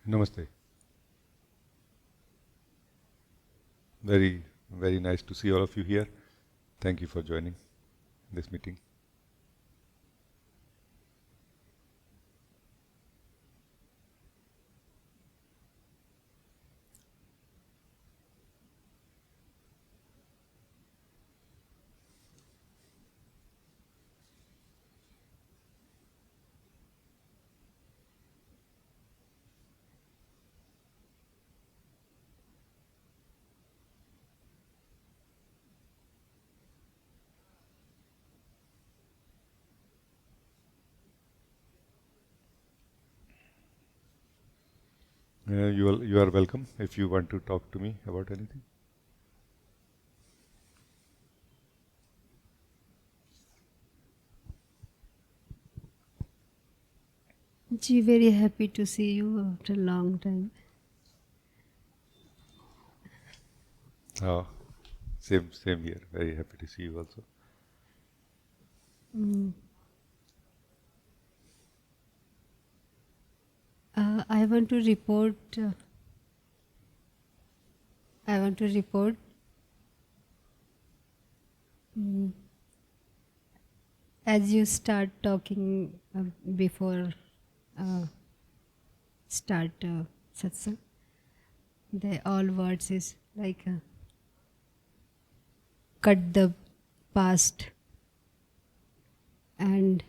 Namaste. Very, very nice to see all of you here. Thank you for joining this meeting. You are welcome if you want to talk to me about anything. Ji, very happy to see you after a long time. Same here. Very happy to see you also. I want to report. As you start talking before start satsang, the all words is like cut the past and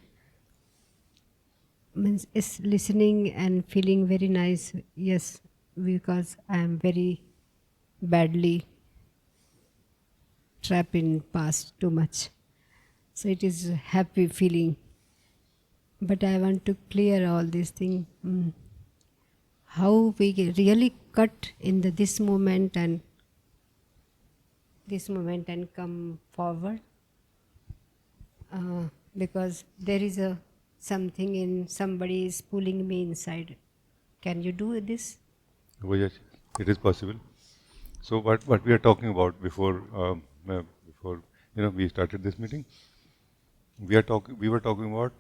means is listening and feeling very nice. Yes, because I am very badly trapped in past too much. So it is a happy feeling. But I want to clear all these things. How we really cut in this moment and come forward. Because there is something in somebody is pulling me inside. Can you do this? Oh, yes, it is possible. So what we are talking about before we started this meeting, we were talking about.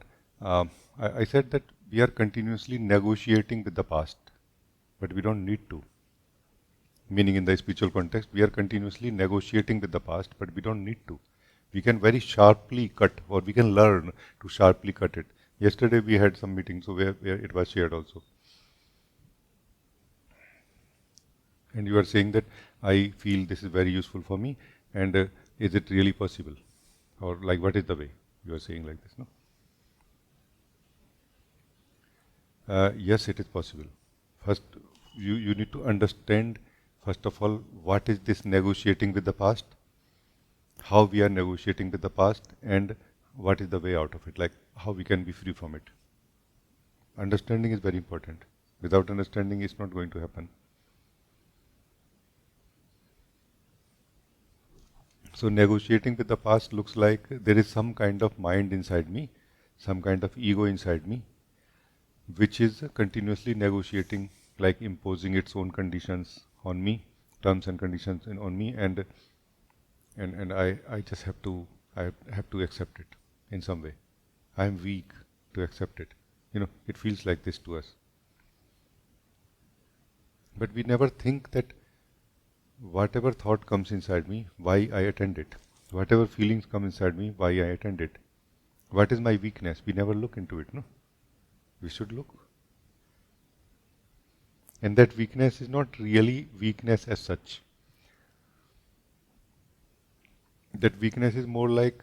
I said that we are continuously negotiating with the past, but we don't need to. Meaning, in the spiritual context, we are continuously negotiating with the past, but we don't need to. We can very sharply cut, or we can learn to sharply cut it. Yesterday we had some meetings, so where it was shared also. And you are saying that I feel this is very useful for me, and is it really possible? Or like, what is the way? You are saying like this, no? Yes, it is possible. First, you need to understand, first of all, what is this negotiating with the past, how we are negotiating with the past, and what is the way out of it, like how we can be free from it. Understanding is very important. Without understanding, it's not going to happen. So negotiating with the past looks like there is some kind of mind inside me, some kind of ego inside me, which is continuously negotiating, like imposing its own conditions on me, terms and conditions on me, and I just have to accept it in some way. I am weak to accept it. It feels like this to us. But we never think that whatever thought comes inside me, why I attend it. Whatever feelings come inside me, why I attend it. What is my weakness? We never look into it, no? We should look. And that weakness is not really weakness as such. That weakness is more like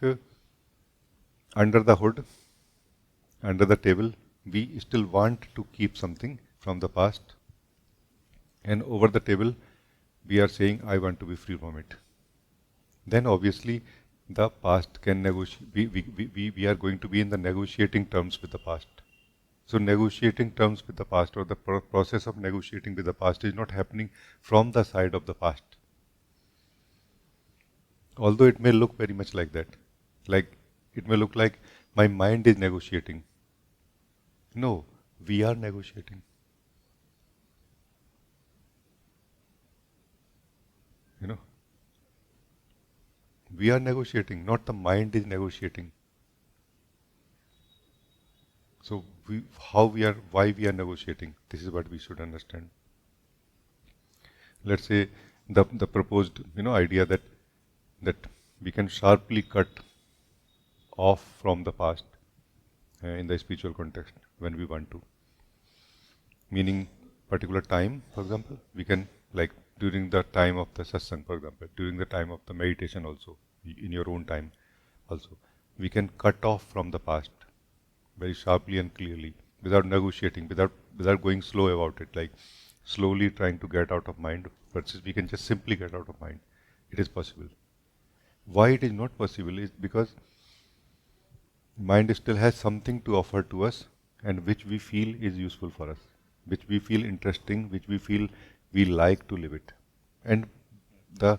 under the hood, under the table, we still want to keep something from the past. And over the table, we are saying, I want to be free from it. Then obviously, the past can negotiate. We are going to be in the negotiating terms with the past. So negotiating terms with the past, or the process of negotiating with the past, is not happening from the side of the past. Although it may look very much like that. Like, it may look like my mind is negotiating. No, we are negotiating. We are negotiating, not the mind is negotiating. So why we are negotiating. This is what we should understand. Let's say the proposed idea that we can sharply cut off from the past in the spiritual context when we want to. Meaning particular time, for example, we can, like during the time of the satsang, for example, during the time of the meditation also, in your own time also, we can cut off from the past very sharply and clearly, without negotiating, without going slow about it, like slowly trying to get out of mind, versus we can just simply get out of mind. It is possible. Why it is not possible is because mind still has something to offer to us, and which we feel is useful for us, which we feel interesting, which we feel we like to live it. And the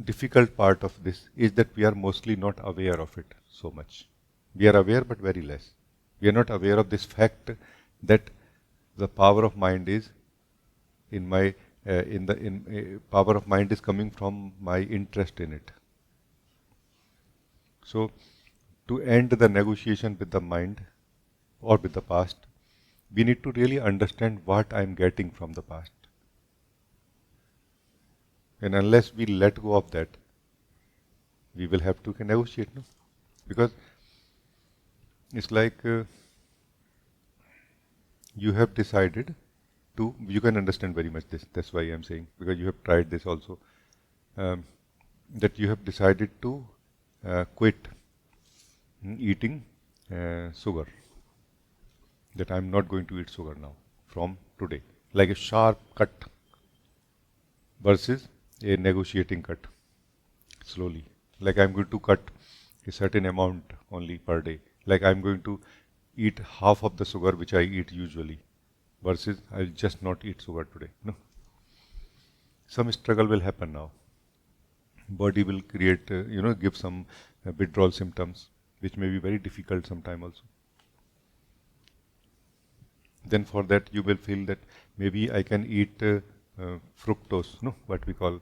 difficult part of this is that we are mostly not aware of it so much. We are aware but very less. We are not aware of this fact that the power of mind is power of mind is coming from my interest in it. So to end the negotiation with the mind or with the past, we need to really understand what I am getting from the past. And unless we let go of that, we will have to negotiate, no? Because it's like you have decided to, you can understand very much this, that's why I'm saying, because you have tried this also, that you have decided to quit eating sugar, that I'm not going to eat sugar now from today, like a sharp cut versus a negotiating cut, slowly, like I'm going to cut a certain amount only per day, like I'm going to eat half of the sugar which I eat usually, versus I'll just not eat sugar today. No, some struggle will happen now. Body will create, give some withdrawal symptoms, which may be very difficult sometime also. Then for that you will feel that maybe I can eat fructose, no, what we call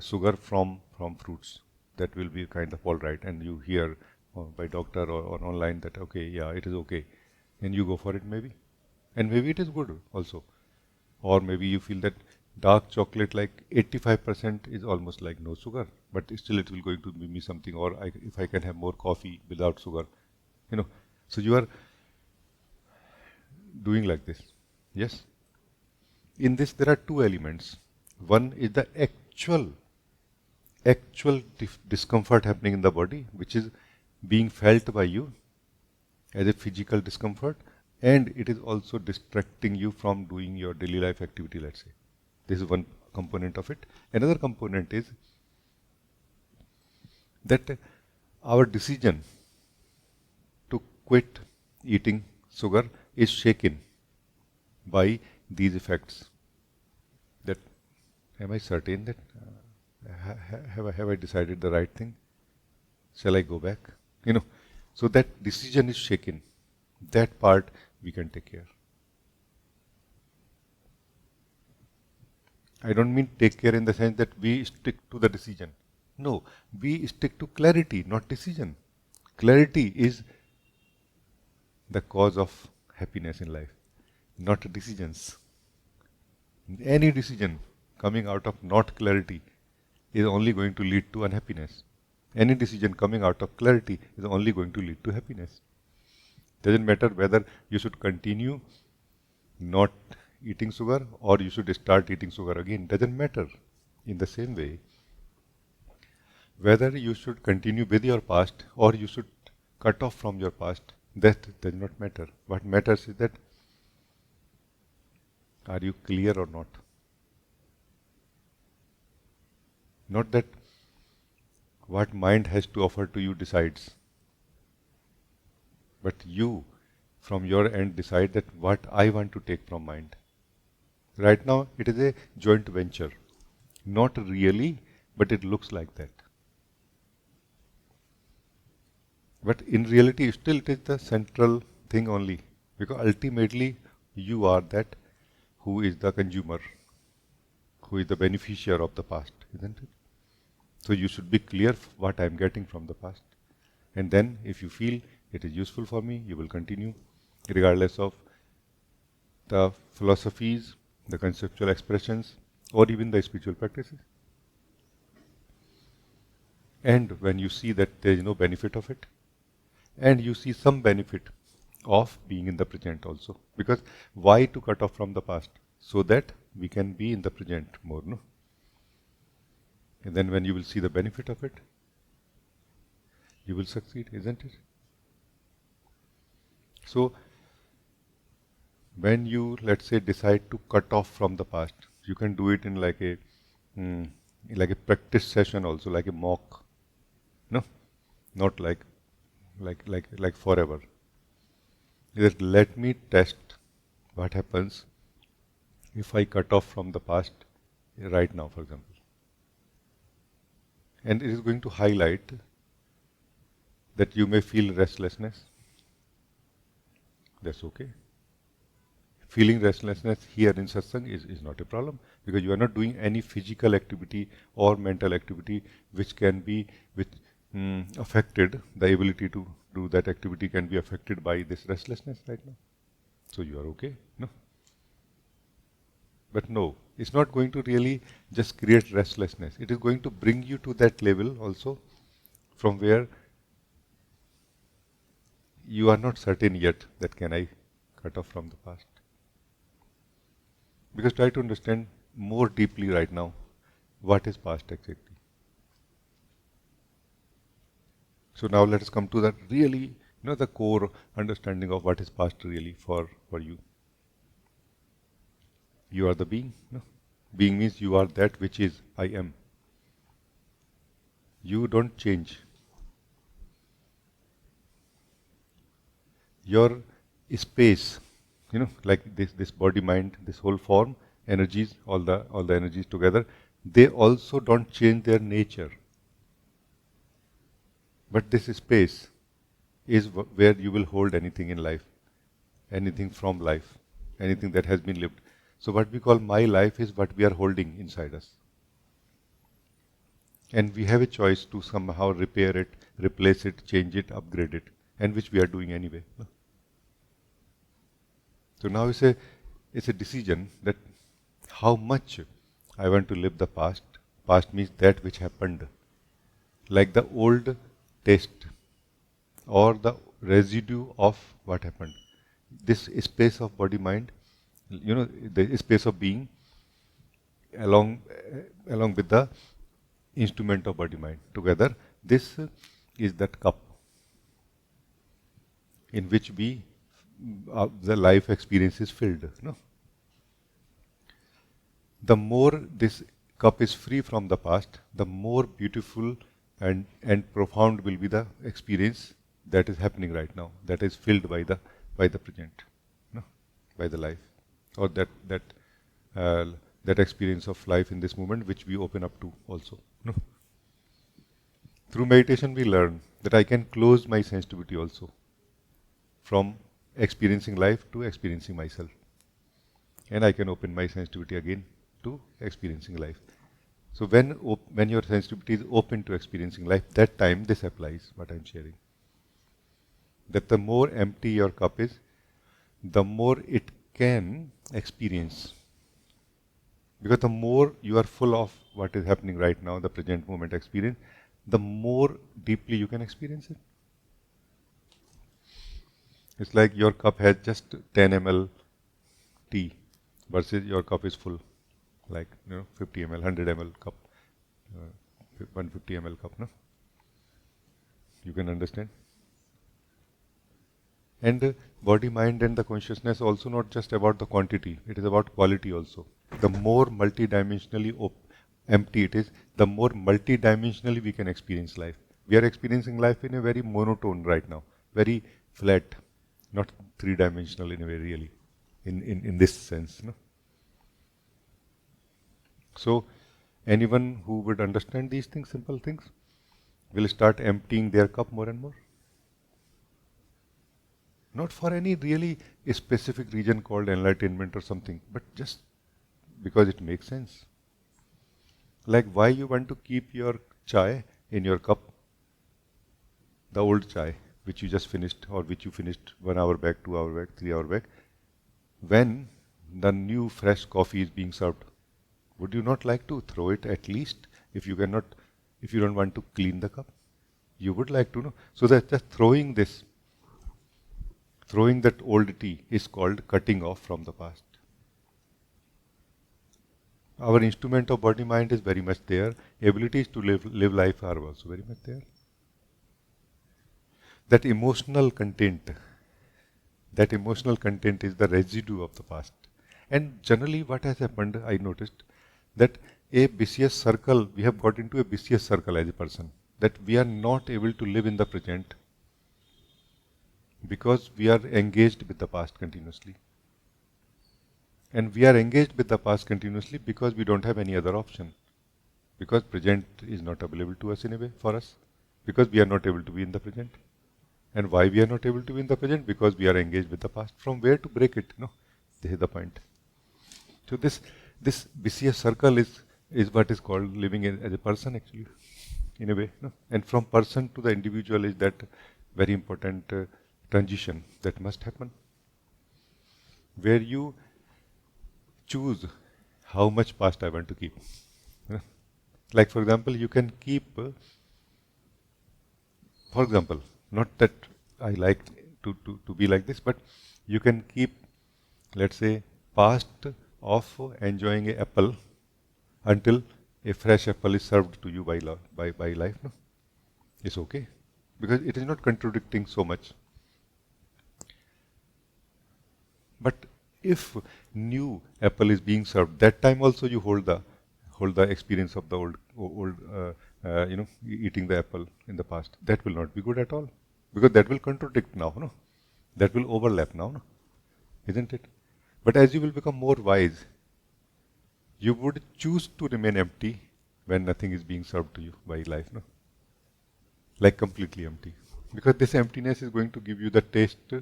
sugar from fruits. That will be kind of all right, and you hear by doctor or online that okay, yeah, it is okay, and you go for it maybe, and maybe it is good also. Or maybe you feel that dark chocolate, like 85% is almost like no sugar, but still it will going to give me something, or if I can have more coffee without sugar, so you are doing like this. Yes, in this there are two elements. One is the actual discomfort happening in the body, which is being felt by you as a physical discomfort, and it is also distracting you from doing your daily life activity, let's say. This is one component of it. Another component is that our decision to quit eating sugar is shaken by these effects. That, am I certain that have I decided the right thing? Shall I go back? So that decision is shaken. That part we can take care. I don't mean take care in the sense that we stick to the decision. No, we stick to clarity, not decision. Clarity is the cause of happiness in life, not decisions. Any decision coming out of not clarity is only going to lead to unhappiness. Any decision coming out of clarity is only going to lead to happiness. Doesn't matter whether you should continue not eating sugar or you should start eating sugar again. Doesn't matter. In the same way, whether you should continue with your past or you should cut off from your past, that does not matter. What matters is that are you clear or not? Not that what mind has to offer to you decides, but you from your end decide that what I want to take from mind. Right now it is a joint venture. Not really, but it looks like that. But in reality still it is the central thing only, because ultimately you are that who is the consumer, who is the beneficiary of the past, isn't it? So you should be clear what I am getting from the past. And then if you feel it is useful for me, you will continue regardless of the philosophies, the conceptual expressions, or even the spiritual practices. And when you see that there is no benefit of it, and you see some benefit of being in the present also. Because why to cut off from the past? So that we can be in the present more, no? And then when you will see the benefit of it, you will succeed, isn't it? So, when you, let's say, decide to cut off from the past, you can do it in like a practice session also, like a mock, no? Not like forever. Just let me test what happens if I cut off from the past right now, for example. And it is going to highlight that you may feel restlessness. That's okay. Feeling restlessness here in satsang is not a problem, because you are not doing any physical activity or mental activity which can be affected. The ability to do that activity can be affected by this restlessness right now. So you are okay, no? But no, it's not going to really just create restlessness. It is going to bring you to that level also from where you are not certain yet that can I cut off from the past. Because try to understand more deeply right now what is past exactly. So now let us come to that really, the core understanding of what is past really for you. You are the being. No? Being means you are that which is I am. You don't change. Your space, like this body, mind, this whole form, energies, all the energies together, they also don't change their nature. But this space is where you will hold anything in life, anything from life, anything that has been lived. So what we call my life is what we are holding inside us. And we have a choice to somehow repair it, replace it, change it, upgrade it, and which we are doing anyway. So now it's a decision that how much I want to live the past. Past means that which happened, like the old taste or the residue of what happened. This space of body mind, the space of being along with the instrument of body mind together, this is that cup in which the life experience is filled. The more this cup is free from the past, the more beautiful and profound will be the experience that is happening right now, that is filled by the present, by the life, or that experience of life in this moment which we open up to also. Through meditation we learn that I can close my sensitivity also from experiencing life to experiencing myself, and I can open my sensitivity again to experiencing life. So when your sensitivity is open to experiencing life, that time this applies, what I am sharing. That the more empty your cup is, the more it can experience. Because the more you are full of what is happening right now, the present moment experience, the more deeply you can experience it. It's like your cup has just 10 ml tea versus your cup is full, like 50 ml, 100 ml cup, 150 ml cup. No, you can understand. And body, mind, and the consciousness also not just about the quantity; it is about quality also. The more multidimensionally empty it is, the more multidimensionally we can experience life. We are experiencing life in a very monotone right now, very flat, not three-dimensional in a way really, in this sense. So, anyone who would understand these things, simple things, will start emptying their cup more and more. Not for any really specific reason called enlightenment or something, but just because it makes sense. Like why you want to keep your chai in your cup, the old chai, which you just finished or which you finished 1 hour back, 2 hour back, 3 hour back, when the new fresh coffee is being served, would you not like to throw it at least if you don't want to clean the cup? You would like to know. So that just throwing that old tea is called cutting off from the past. Our instrument of body mind is very much there. Abilities to live life are also very much there. That emotional content is the residue of the past. And generally what has happened, I noticed, that we have got into a vicious circle as a person, that we are not able to live in the present because we are engaged with the past continuously. And we are engaged with the past continuously because we don't have any other option. Because present is not available to us in a way for us. Because we are not able to be in the present. And why we are not able to be in the present? Because we are engaged with the past. From where to break it? No, this is the point. So this vicious circle is what is called living as a person actually, in a way. No? And from person to the individual is that very important transition that must happen, where you choose how much past I want to keep. Like for example, you can keep, for example, not that I like to be like this, but you can keep, let's say, past of enjoying an apple until a fresh apple is served to you by life. No? It's okay, because it is not contradicting so much. But if new apple is being served, that time also you hold the experience of the old eating the apple in the past. That will not be good at all, because that will contradict now. No, that will overlap now. No, isn't it? But as you will become more wise, you would choose to remain empty when nothing is being served to you by life. No, like completely empty, because this emptiness is going to give you the taste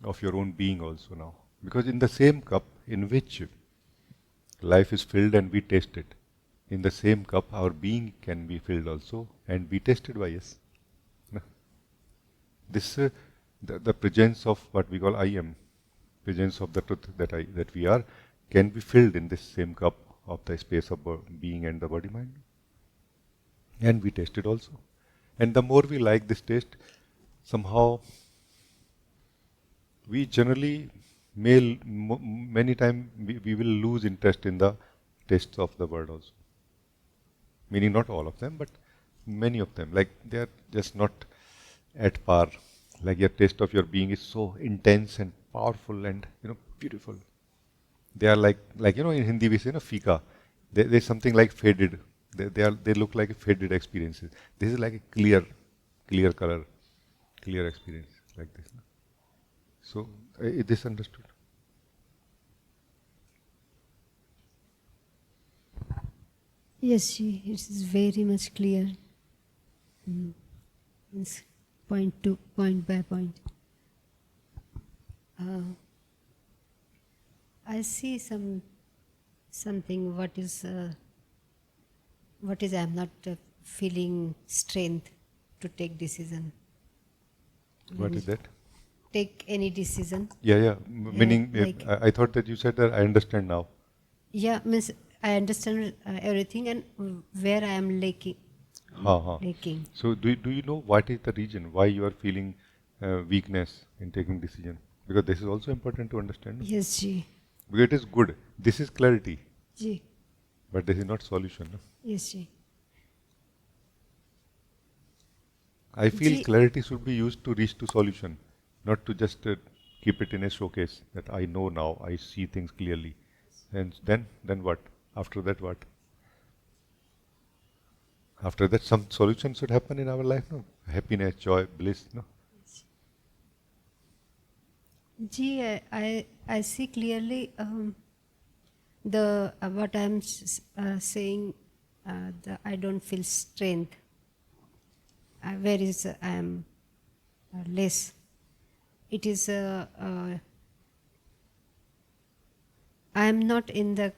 of your own being also now. Because in the same cup in which life is filled and we taste it, in the same cup our being can be filled also and be tasted by us. No? This the presence of what we call I am, presence of the truth that we are, can be filled in this same cup of the space of being and the body mind, and we taste it also. And the more we like this taste, somehow we generally many times we will lose interest in the tastes of the world also. Meaning not all of them, but many of them. Like they are just not at par. Like your taste of your being is so intense and powerful and beautiful. They are like in Hindi we say fika. There's something like faded. They look like faded experiences. This is like a clear color, clear experience like this. No? So, is this understood? Yes, it is very much clear. It's point to point by point. I see something. What is I am not feeling strength to take decision. What is that? Take any decision. Yeah. Meaning, like, I thought that you said that I understand now. Yeah, means I understand everything and where I am lacking. Lacking. So, do you know what is the reason why you are feeling weakness in taking decision? Because this is also important to understand. Yes, Ji. Because it is good. This is clarity. Ji. But this is not solution. No? Yes, Ji. I feel clarity should be used to reach to solution, not to just keep it in a showcase that I know now, I see things clearly. And then what? After that what? After that some solution should happen in our life, no? Happiness, joy, bliss, no? Ji, I see clearly the what I am saying, I don't feel strength. Where is I am less. It is I am not in the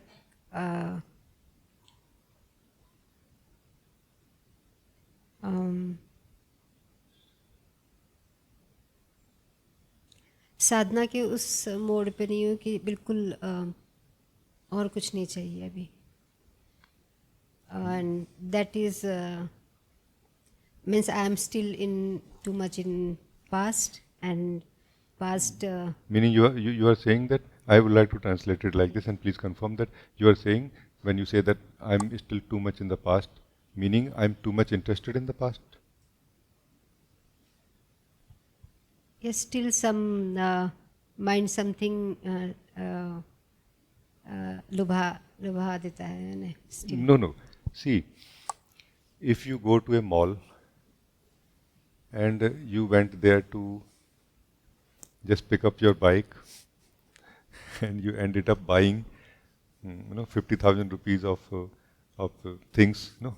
साधना के उस mode पे नहीं हूँ कि बिल्कुल और कुछ नहीं चाहिए अभी, and that is means I am still in too much in past and past. Meaning you are saying that, I would like to translate it like this, and please confirm that you are saying, when you say that I'm still too much in the past, meaning I'm too much interested in the past. Yes, still some mind something लुभा देता है ना still. No. See, if you go to a mall and you went there to just pick up your bike and you ended up buying 50,000 rupees of things, no?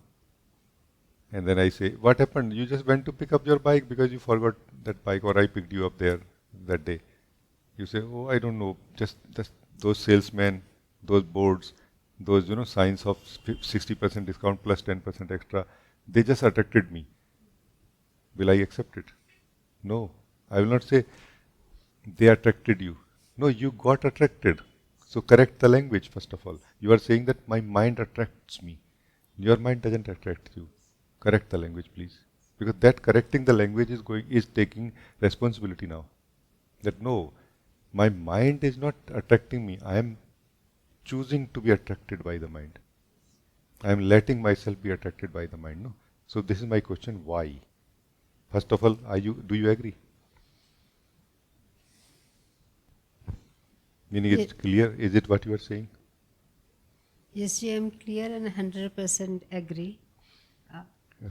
And then I say, what happened? You just went to pick up your bike because you forgot that bike, or I picked you up there that day. You say, oh, I don't know, just those salesmen, those boards, those signs of 60% discount plus 10% extra, they just attracted me. Will I accept it? No. I will not say they attracted you. No, you got attracted. So correct the language first of all. You are saying that my mind attracts me. Your mind doesn't attract you. Correct the language, please. Because that correcting the language is taking responsibility now. That no, my mind is not attracting me. I am choosing to be attracted by the mind. I am letting myself be attracted by the mind. No. So this is my question, why? First of all, do you agree? Meaning it's clear? Is it what you are saying? Yes, I am clear and 100% agree.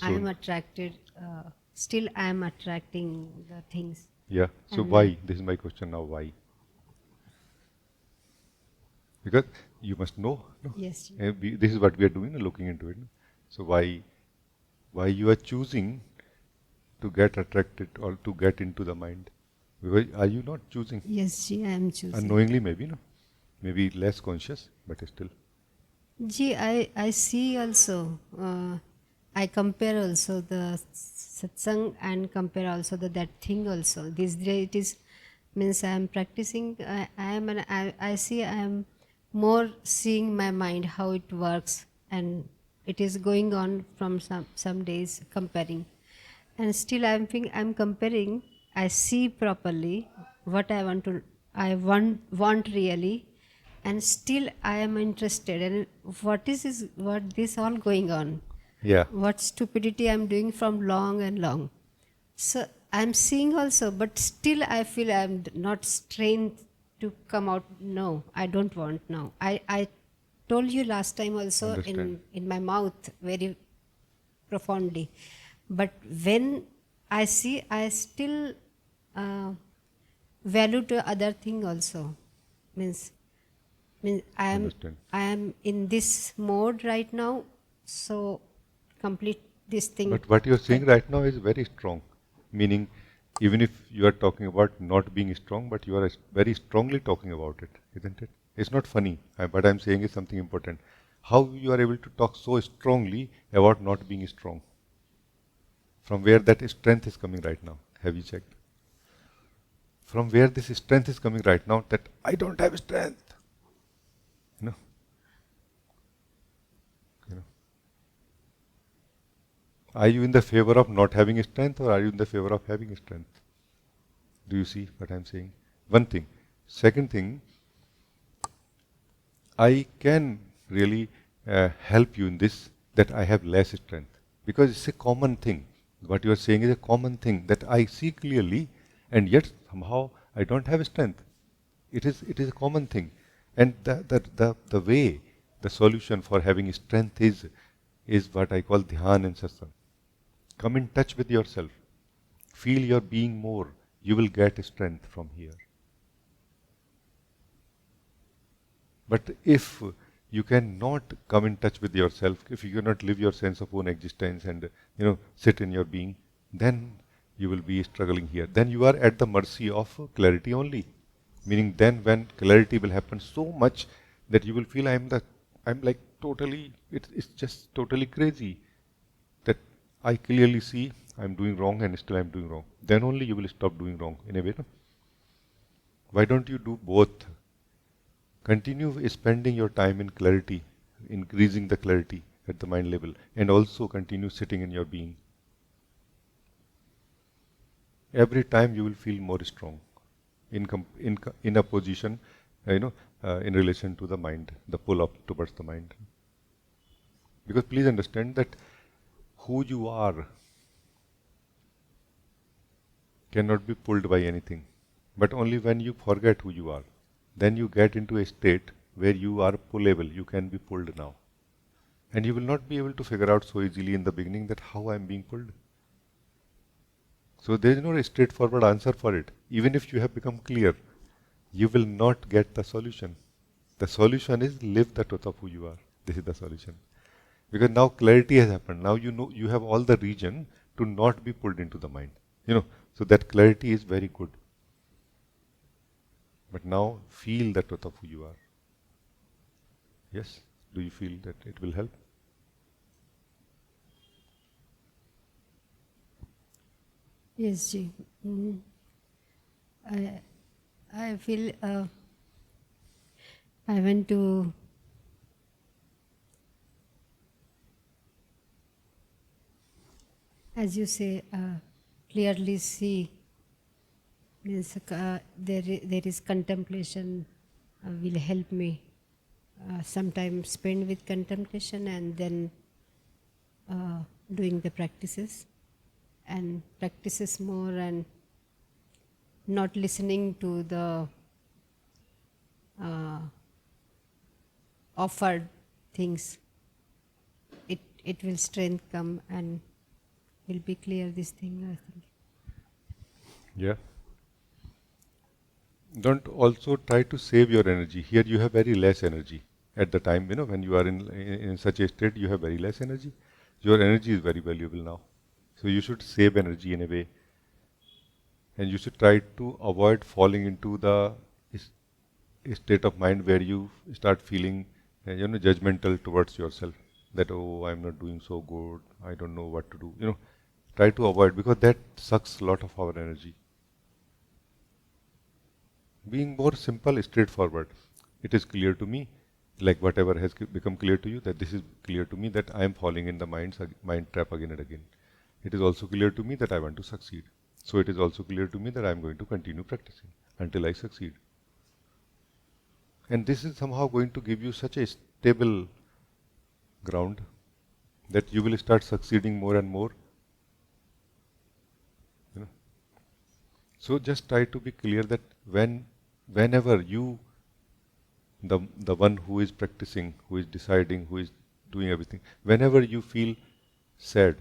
I am attracted. Still, I am attracting the things. Yeah. So why? This is my question now. Why? Because you must know. No? Yes. This is what we are doing, looking into it. No? So why you are choosing to get attracted or to get into the mind? Because are you not choosing? Yes, I am choosing. Unknowingly, maybe, no? Maybe less conscious, but still. Ji, I see also. I compare also the satsang and compare also that thing also. This day it is means I am practicing. I see I am more seeing my mind how it works, and it is going on from some days comparing, and still I am thinking I am comparing. I see properly what I want really, and still I am interested. And what this all going on? Yeah. What stupidity I'm doing from long and long. So I'm seeing also, but still I feel I'm not strength to come out. No, I don't want now. I told you last time also in my mouth very profoundly. But when I see, I still value to other thing also. Means I am in this mode right now, so complete this thing. But what you are saying right now is very strong. Meaning, even if you are talking about not being strong, but you are very strongly talking about it, isn't it? It's not funny. What I'm saying is something important. How you are able to talk so strongly about not being strong? From where that strength is coming right now? Have you checked? From where this strength is coming right now, that I don't have strength. No. Are you in the favor of not having strength, or are you in the favor of having strength? Do you see what I'm saying? One thing. Second thing, I can really help you in this, that I have less strength. Because it's a common thing. What you are saying is a common thing, that I see clearly, and yet somehow I don't have strength. It is a common thing. And the way, the solution for having strength is what I call dhyan and satsang. Come in touch with yourself. Feel your being more. You will get strength from here. But if you cannot come in touch with yourself, if you cannot live your sense of own existence and sit in your being, then you will be struggling here. Then you are at the mercy of clarity only. Meaning then when clarity will happen so much that you will feel I'm like totally, it's just totally crazy. That I clearly see I'm doing wrong and still I'm doing wrong. Then only you will stop doing wrong in a way. No? Why don't you do both? Continue spending your time in clarity, increasing the clarity at the mind level, and also continue sitting in your being. Every time you will feel more strong in a position, in relation to the mind, the pull up towards the mind. Because please understand that who you are cannot be pulled by anything. But only when you forget who you are, then you get into a state where you are pullable, you can be pulled now. And you will not be able to figure out so easily in the beginning that how I am being pulled. So there is no straightforward answer for it. Even if you have become clear, you will not get the solution. The solution is live the truth of who you are. This is the solution. Because now clarity has happened. Now you know you have all the reason to not be pulled into the mind. So that clarity is very good. But now feel the truth of who you are. Yes? Do you feel that it will help? Yes, Ji. I feel I went to as you say, clearly see. Means there is contemplation will help me. Sometimes spend with contemplation and then doing the practices. And practices more and not listening to the offered things. It will strength come and will be clear this thing, I think. Yeah. Don't also try to save your energy. Here you have very less energy. At the time, when you are in such a state, you have very less energy. Your energy is very valuable now. So you should save energy in a way. And you should try to avoid falling into the state of mind where you start feeling judgmental towards yourself. That, oh, I'm not doing so good. I don't know what to do. Try to avoid, because that sucks a lot of our energy. Being more simple, straightforward. It is clear to me, like whatever has become clear to you, that this is clear to me that I am falling in the mind trap again and again. It is also clear to me that I want to succeed. So it is also clear to me that I am going to continue practicing until I succeed. And this is somehow going to give you such a stable ground that you will start succeeding more and more. So just try to be clear that whenever you, the one who is practicing, who is deciding, who is doing everything, whenever you feel sad,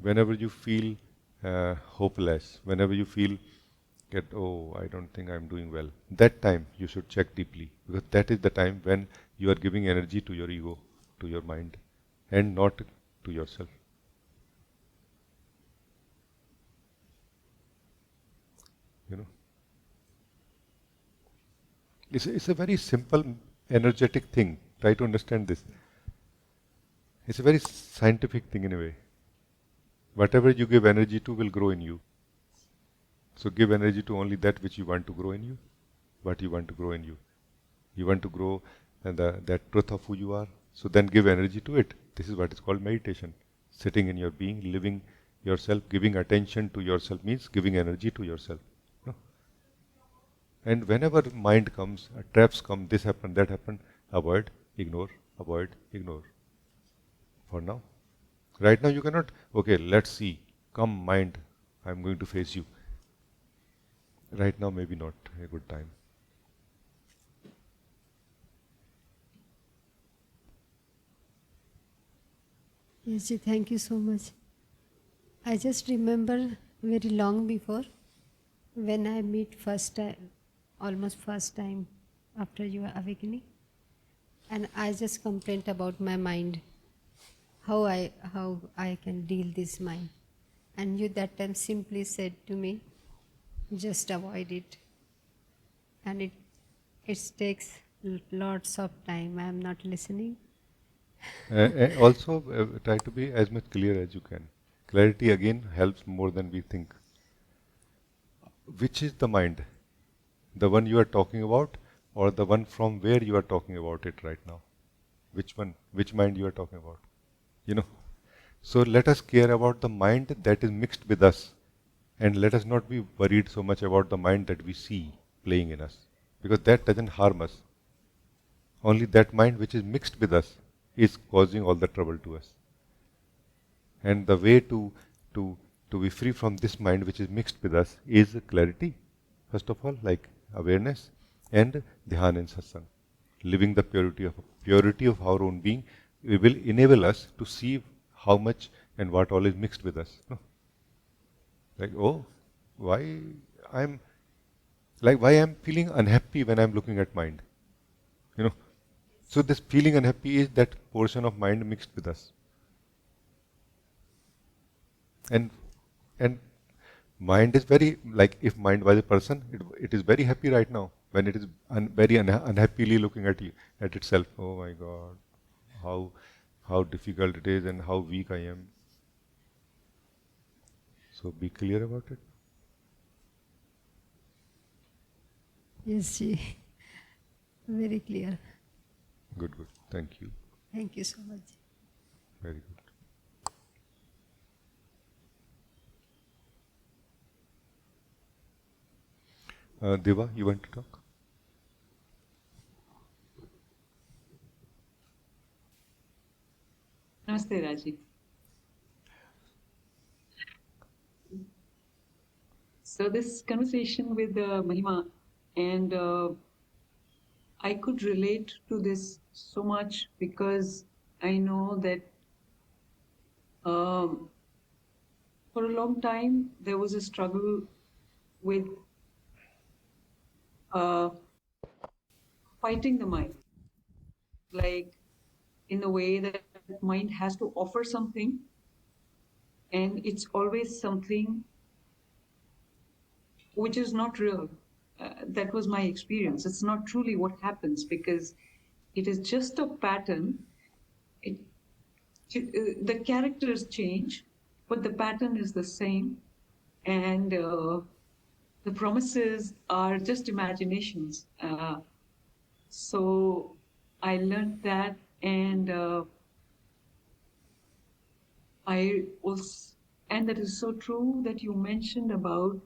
whenever you feel hopeless, whenever you feel I don't think I'm doing well, that time you should check deeply, because that is the time when you are giving energy to your ego, to your mind, and not to yourself. It's a very simple, energetic thing. Try to understand this. It's a very scientific thing in a way. Whatever you give energy to will grow in you. So give energy to only that which you want to grow in you. What you want to grow in you. You want to grow that truth of who you are. So then give energy to it. This is what is called meditation. Sitting in your being, living yourself, giving attention to yourself means giving energy to yourself. No? And whenever mind comes, traps come, this happen, that happen, avoid, ignore, avoid, ignore. For now. Right now you cannot, okay, let's see, come mind, I'm going to face you. Right now maybe not a good time. Yes, Ji, thank you so much. I just remember very long before, when I meet first time, almost first time after your awakening, and I just complained about my mind, how I can deal this mind, and you that time simply said to me, just avoid it, and it takes lots of time. I am not listening, Also, try to be as much clear as you can. Clarity again helps more than we think. Which is the mind? The one you are talking about, or the one from where you are talking about it right now? Which one? Which mind you are talking about? You know. So let us care about the mind that is mixed with us, and let us not be worried so much about the mind that we see playing in us, because that doesn't harm us. Only that mind which is mixed with us is causing all the trouble to us. And the way to to be free from this mind which is mixed with us is clarity, first of all, like awareness, and dhyan and satsang. Living the purity of our own being, it will enable us to see how much and what all is mixed with us. No? Like, oh, why I'm why I'm feeling unhappy when I'm looking at mind. You know. So this feeling unhappy is that portion of mind mixed with us. And and mind is very, like if mind was a person, it is very happy right now when it is very unhappily looking at you, at itself. Oh my God, how difficult it is and how weak I am. So be clear about it. Yes, Ji. Very clear. Good, good. Thank you. Thank you so much. Very good. Deva, you want to talk? Namaste, Rajee. So this conversation with Mahima, and I could relate to this so much because I know that for a long time there was a struggle with fighting the mind, like in the way that mind has to offer something, and it's always something which is not real. That was my experience. It's not truly what happens because it is just a pattern. The characters change, but the pattern is the same, and the promises are just imaginations. So I learned that, and I also, and that is so true that you mentioned about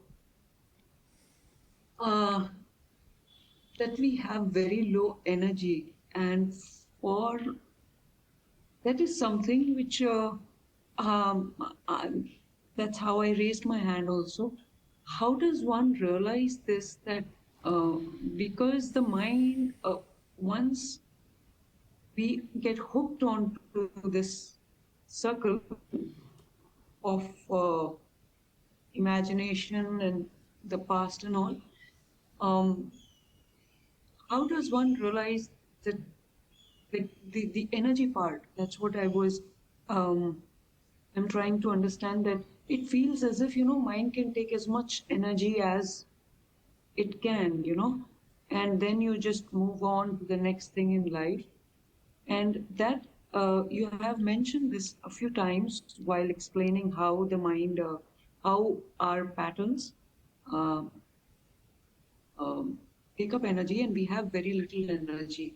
that we have very low energy, and for that is something which um, that's how I raised my hand also. How does one realize this, that uh, because the mind, once we get hooked onto this circle of imagination and the past and all, how does one realize that the energy part? That's what I was I'm trying to understand, that it feels as if, mind can take as much energy as it can, and then you just move on to the next thing in life. And that you have mentioned this a few times while explaining how the mind, how our patterns uh, take up energy and we have very little energy.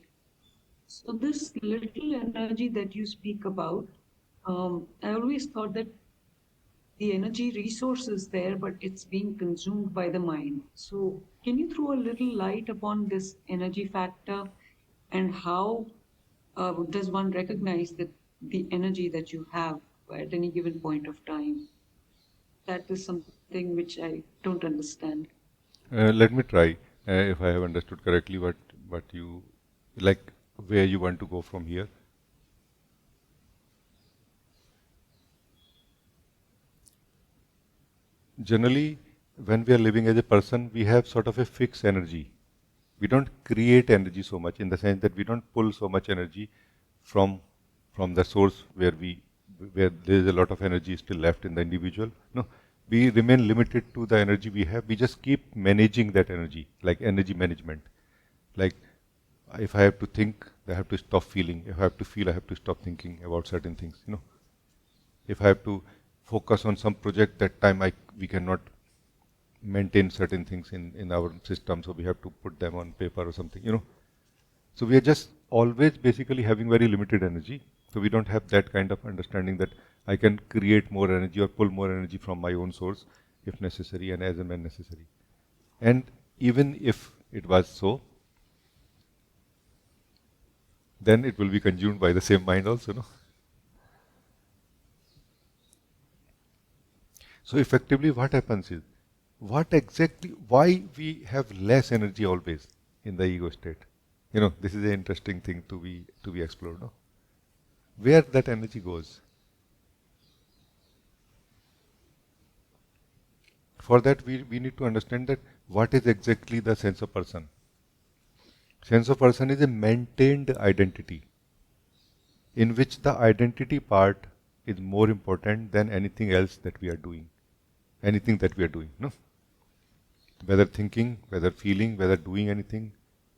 So this little energy that you speak about, I always thought that the energy resource is there, but it's being consumed by the mind. So can you throw a little light upon this energy factor, and how does one recognize that the energy that you have at any given point of time? That is something which I don't understand. Let me try, if I have understood correctly, what you like, where you want to go from here. Generally, when we are living as a person, we have sort of a fixed energy. We don't create energy so much, in the sense that we don't pull so much energy from the source where there is a lot of energy still left in the individual. No, we remain limited to the energy we have. We just keep managing that energy, like energy management. Like if I have to think, I have to stop feeling. If I have to feel, I have to stop thinking about certain things. If I have to focus on some project, that time we cannot maintain certain things in our system, so we have to put them on paper or something. So we are just always basically having very limited energy. So we don't have that kind of understanding that I can create more energy or pull more energy from my own source if necessary and as and when necessary. And even if it was so, then it will be consumed by the same mind also, no? So effectively what happens is, why we have less energy always in the ego state? This is an interesting thing to be explored, no? Where that energy goes. For that we need to understand that what is exactly the sense of person. Sense of person is a maintained identity, in which the identity part is more important than anything else that we are doing. Anything that we are doing, no? Whether thinking, whether feeling, whether doing anything,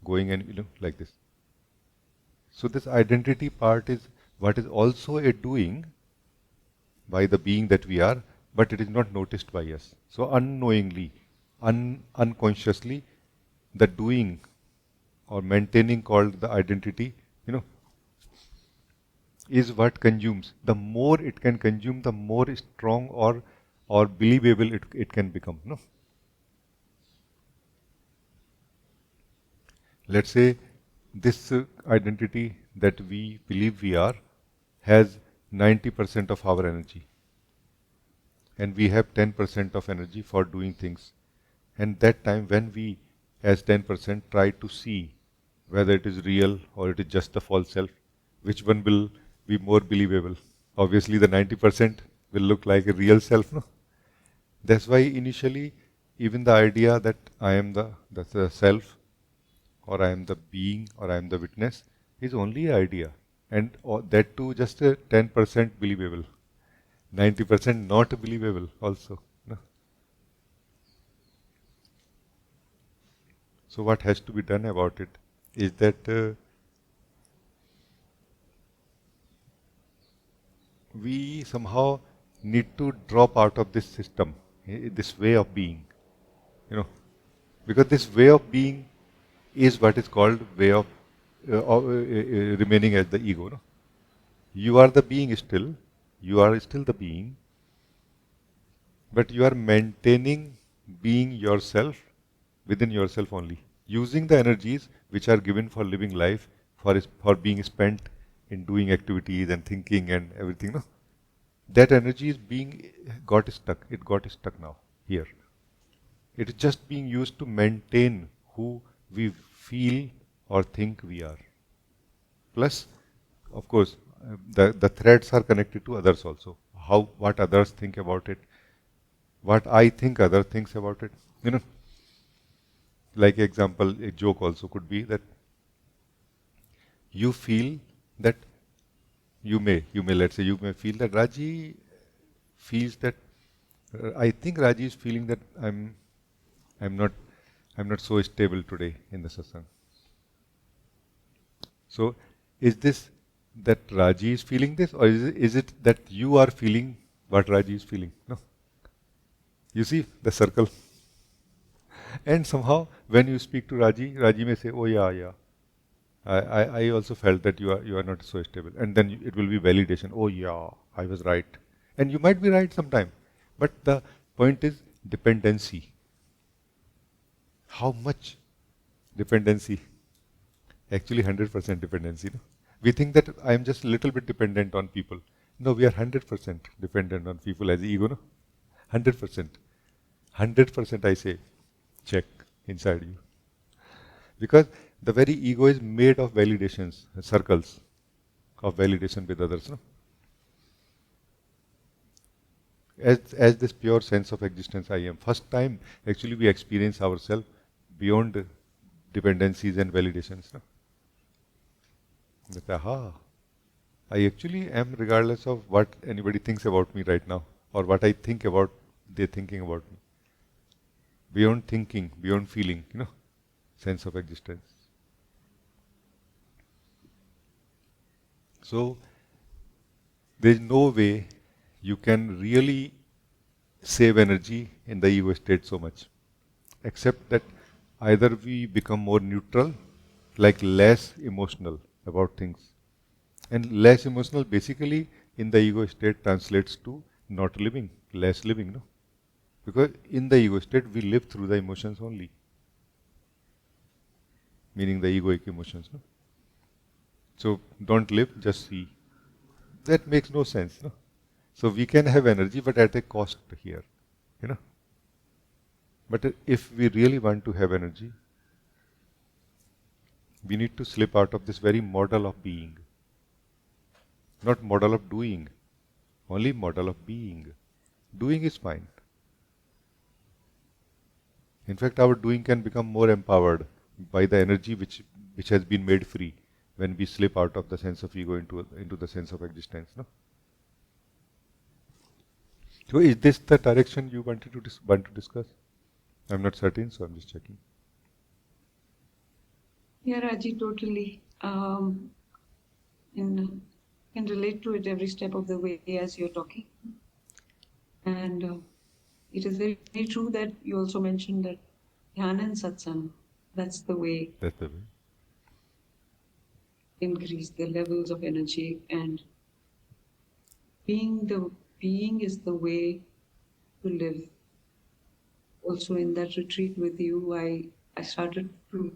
going and like this. So this identity part is what is also a doing by the being that we are, but it is not noticed by us. So unknowingly, unconsciously, the doing or maintaining called the identity, is what consumes. The more it can consume, the more strong or believable it can become, no? Let's say this identity that we believe we are has 90% of our energy, and we have 10% of energy for doing things. And that time when we as 10% try to see whether it is real or it is just the false self, which one will be more believable? Obviously the 90% will look like a real self, no? That's why initially even the idea that I am the self, or I am the being, or I am the witness, is only an idea. And that too just a 10% believable. 90% not believable also, no? So what has to be done about it is that we somehow need to drop out of this system, this way of being, because this way of being is what is called way of remaining as the ego, no? You are the being still, you are still the being, but you are maintaining being yourself within yourself only, using the energies which are given for living life, for being spent in doing activities and thinking and everything, no? That energy is got stuck. It got stuck now here. It is just being used to maintain who we feel or think we are. Plus, of course, the threads are connected to others also. What others think about it, what I think other thinks about it. Like example, a joke also could be that you feel that let's say you may feel that Rajee feels that I think Rajee is feeling that I'm not so stable today in the satsang. So is this that Rajee is feeling this, or is it that you are feeling what Rajee is feeling? No. You see the circle. And somehow when you speak to Rajee, Rajee may say, oh yeah. I also felt that you are not so stable. And then it will be validation. Oh yeah, I was right. And you might be right sometime. But the point is dependency. How much dependency? Actually 100% dependency. No? We think that I am just a little bit dependent on people. No, we are 100% dependent on people as ego. No? 100%. 100% I say, check inside you. Because the very ego is made of validations, circles of validation with others. No? As this pure sense of existence I am. First time actually we experience ourselves beyond dependencies and validations. No? That, aha, I actually am regardless of what anybody thinks about me right now, or what I think about they're thinking about me. Beyond thinking, beyond feeling, sense of existence. So there is no way you can really save energy in the ego state so much, except that either we become more neutral, like less emotional about things. And less emotional basically in the ego state translates to not living, less living, no? Because in the ego state we live through the emotions only, meaning the egoic emotions, no? So don't live, just see. That makes no sense, no? So we can have energy, but at a cost here, you know. But if we really want to have energy, we need to slip out of this very model of being. Not model of doing, only model of being. Doing is fine. In fact, our doing can become more empowered by the energy which has been made free when we slip out of the sense of ego into the sense of existence. No? So is this the direction you want to discuss? I'm not certain, so I'm just checking. Yeah, Rajee, totally. Can relate to it every step of the way as you're talking. And it is very, very true that you also mentioned that Dhyan and Satsang, that's the way. That's the way. Increase the levels of energy, and being is the way to live. Also in that retreat with you, I started to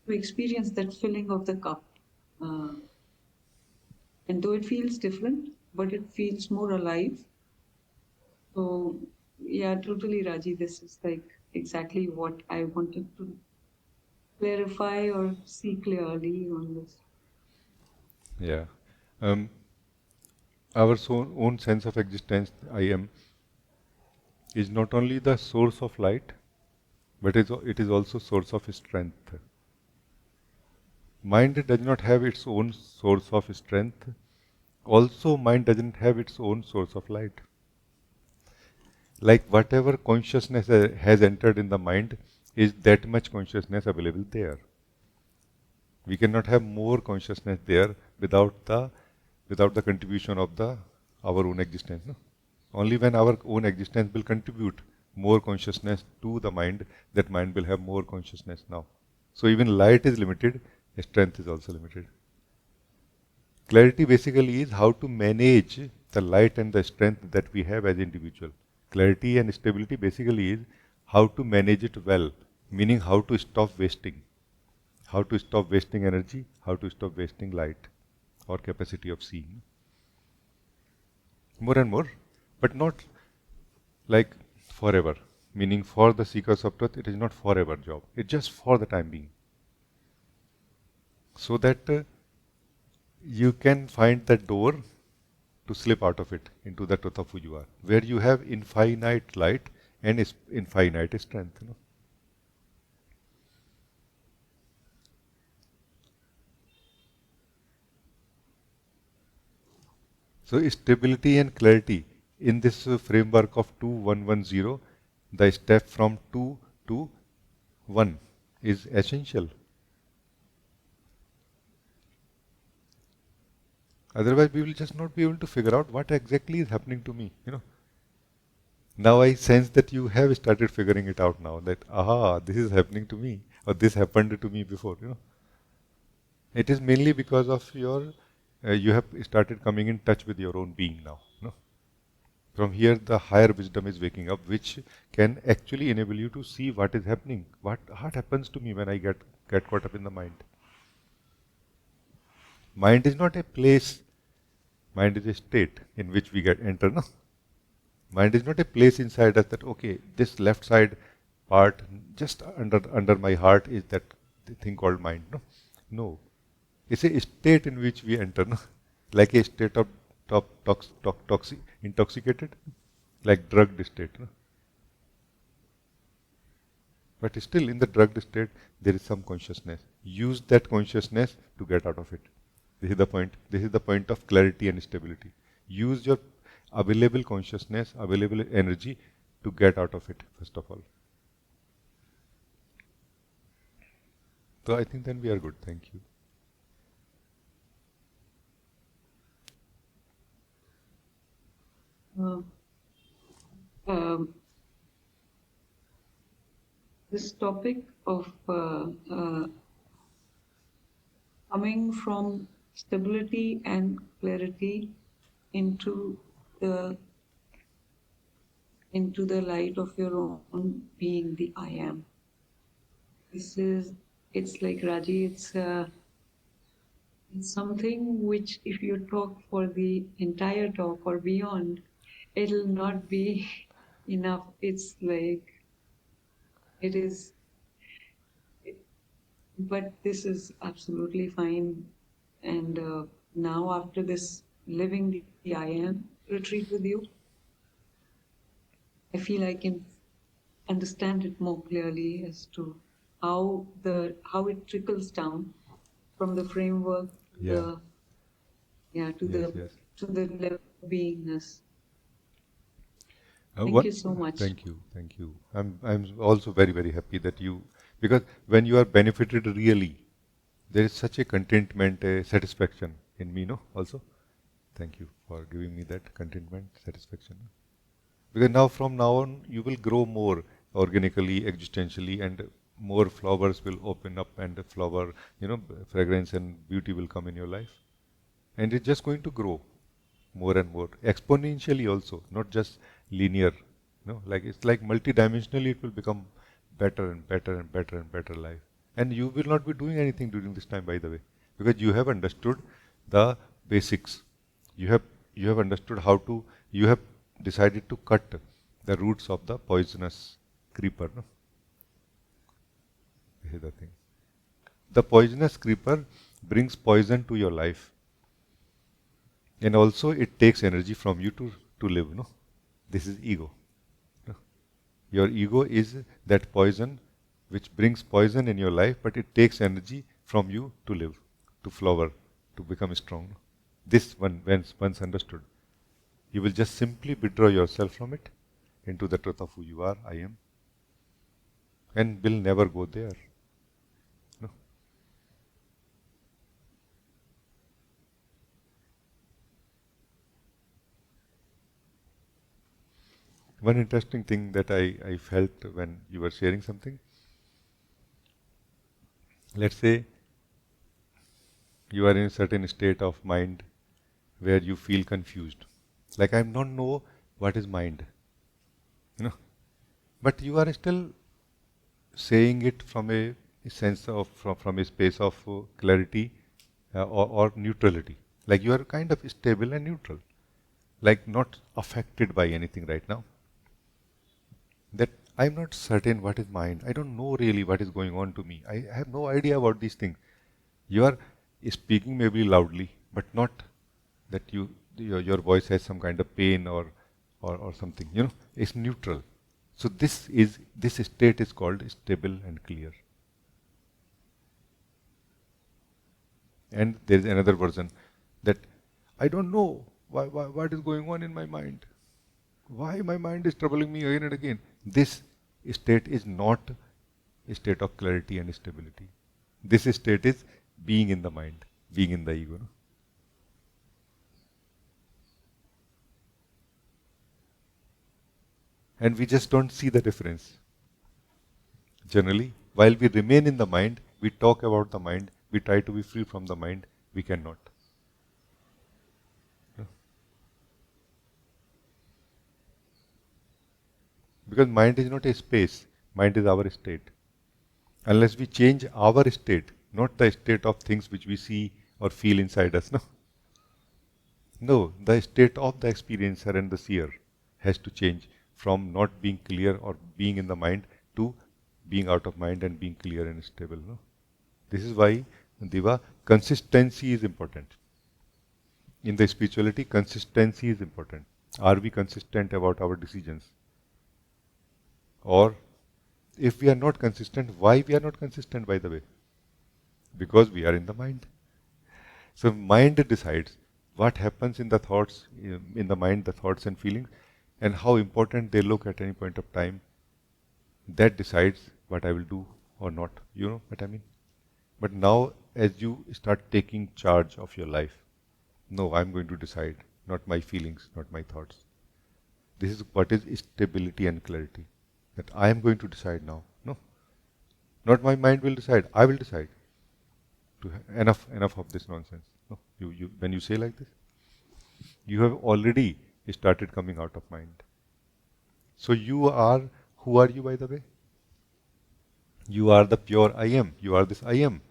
experience that filling of the cup. And though it feels different, but it feels more alive. So yeah, totally, Raji, this is like exactly what I wanted to clarify or see clearly on this. Yeah. Our own sense of existence, I am, is not only the source of light, but it is also source of strength. Mind does not have its own source of strength. Also, mind doesn't have its own source of light. Like whatever consciousness has entered in the mind is that much consciousness available there. We cannot have more consciousness there without the contribution of our own existence. No? Only when our own existence will contribute more consciousness to the mind, that mind will have more consciousness now. So even light is limited, strength is also limited. Clarity basically is how to manage the light and the strength that we have as individual. Clarity and stability basically is how to manage it well, meaning how to stop wasting. How to stop wasting energy, how to stop wasting light or capacity of seeing. More and more, but not like forever. Meaning for the seekers of truth, it is not forever job. It's just for the time being. So that you can find the door to slip out of it into the truth of who you are, where you have infinite light and infinite strength. You know? So stability and clarity in this framework of 2110, the step from 2 to 1 is essential. Otherwise, we will just not be able to figure out what exactly is happening to me. You know. Now I sense that you have started figuring it out now. That this is happening to me, or this happened to me before. You know. It is mainly because of you have started coming in touch with your own being now. You know. From here, the higher wisdom is waking up, which can actually enable you to see what is happening. What happens to me when I get caught up in the mind. Mind is not a place. Mind is a state in which we enter. No? Mind is not a place inside us that, okay, this left side part just under my heart is that thing called mind. No, no. It's a state in which we enter, no? Like a state of intoxicated, like drugged state. No? But still in the drugged state, there is some consciousness. Use that consciousness to get out of it. This is the point. This is the point of clarity and stability. Use your available consciousness, available energy to get out of it, first of all. So I think then we are good. Thank you. this topic of coming from stability and clarity into the light of your own being, the I am. It's like Rajee, it's something which, if you talk for the entire talk or beyond, it'll not be enough. It's like, it is, but this is absolutely fine. And now, after this living the I am retreat with you, I feel I can understand it more clearly as to how it trickles down from the framework to the level of beingness. Thank you so much. Thank you. I'm also very, very happy that because when you are benefited really, there is such a contentment, a satisfaction in me, no? Also, thank you for giving me that contentment, satisfaction. Because from now on, you will grow more organically, existentially, and more flowers will open up, and the flower, fragrance and beauty will come in your life, and it's just going to grow more and more exponentially also, not just linear. Like it's like multidimensionally, it will become better and better and better and better life. And you will not be doing anything during this time, by the way, because you have understood the basics. You have understood how to. You have decided to cut the roots of the poisonous creeper. No? This is the thing. The poisonous creeper brings poison to your life, and also it takes energy from you to live. No, this is ego. No? Your ego is that poison which brings poison in your life, but it takes energy from you to live, to flower, to become strong. No? This one, once understood, you will just simply withdraw yourself from it into the truth of who you are, I am, and will never go there. No. One interesting thing that I felt when you were sharing something, let's say you are in a certain state of mind where you feel confused. Like I don't know what is mind, but you are still saying it from a sense of from a space of clarity or neutrality. Like you are kind of stable and neutral, like not affected by anything right now. That I'm not certain what is mind. I don't know really what is going on to me. I have no idea about these things. You are speaking maybe loudly, but not that your voice has some kind of pain or something. It's neutral. So this state is called stable and clear. And there is another version that I don't know what is going on in my mind. Why my mind is troubling me again and again. This state is not a state of clarity and stability. This state is being in the mind, being in the ego. No? And we just don't see the difference. Generally, while we remain in the mind, we talk about the mind, we try to be free from the mind, we cannot. Because mind is not a space, mind is our state. Unless we change our state, not the state of things which we see or feel inside us. No, the state of the experiencer and the seer has to change from not being clear or being in the mind to being out of mind and being clear and stable. No? This is why, Diva, consistency is important. In the spirituality, consistency is important. Are we consistent about our decisions? Or if we are not consistent, why we are not consistent, by the way? Because we are in the mind. So mind decides what happens in the thoughts, in the mind, the thoughts and feelings, and how important they look at any point of time. That decides what I will do or not. You know what I mean? But now, as you start taking charge of your life, no, I'm going to decide, not my feelings, not my thoughts. This is what is stability and clarity. That I am going to decide now. No, not my mind will decide. I will decide. Enough of this nonsense. No, when you say like this, you have already started coming out of mind. So who are you, by the way? You are the pure I am. You are this I am.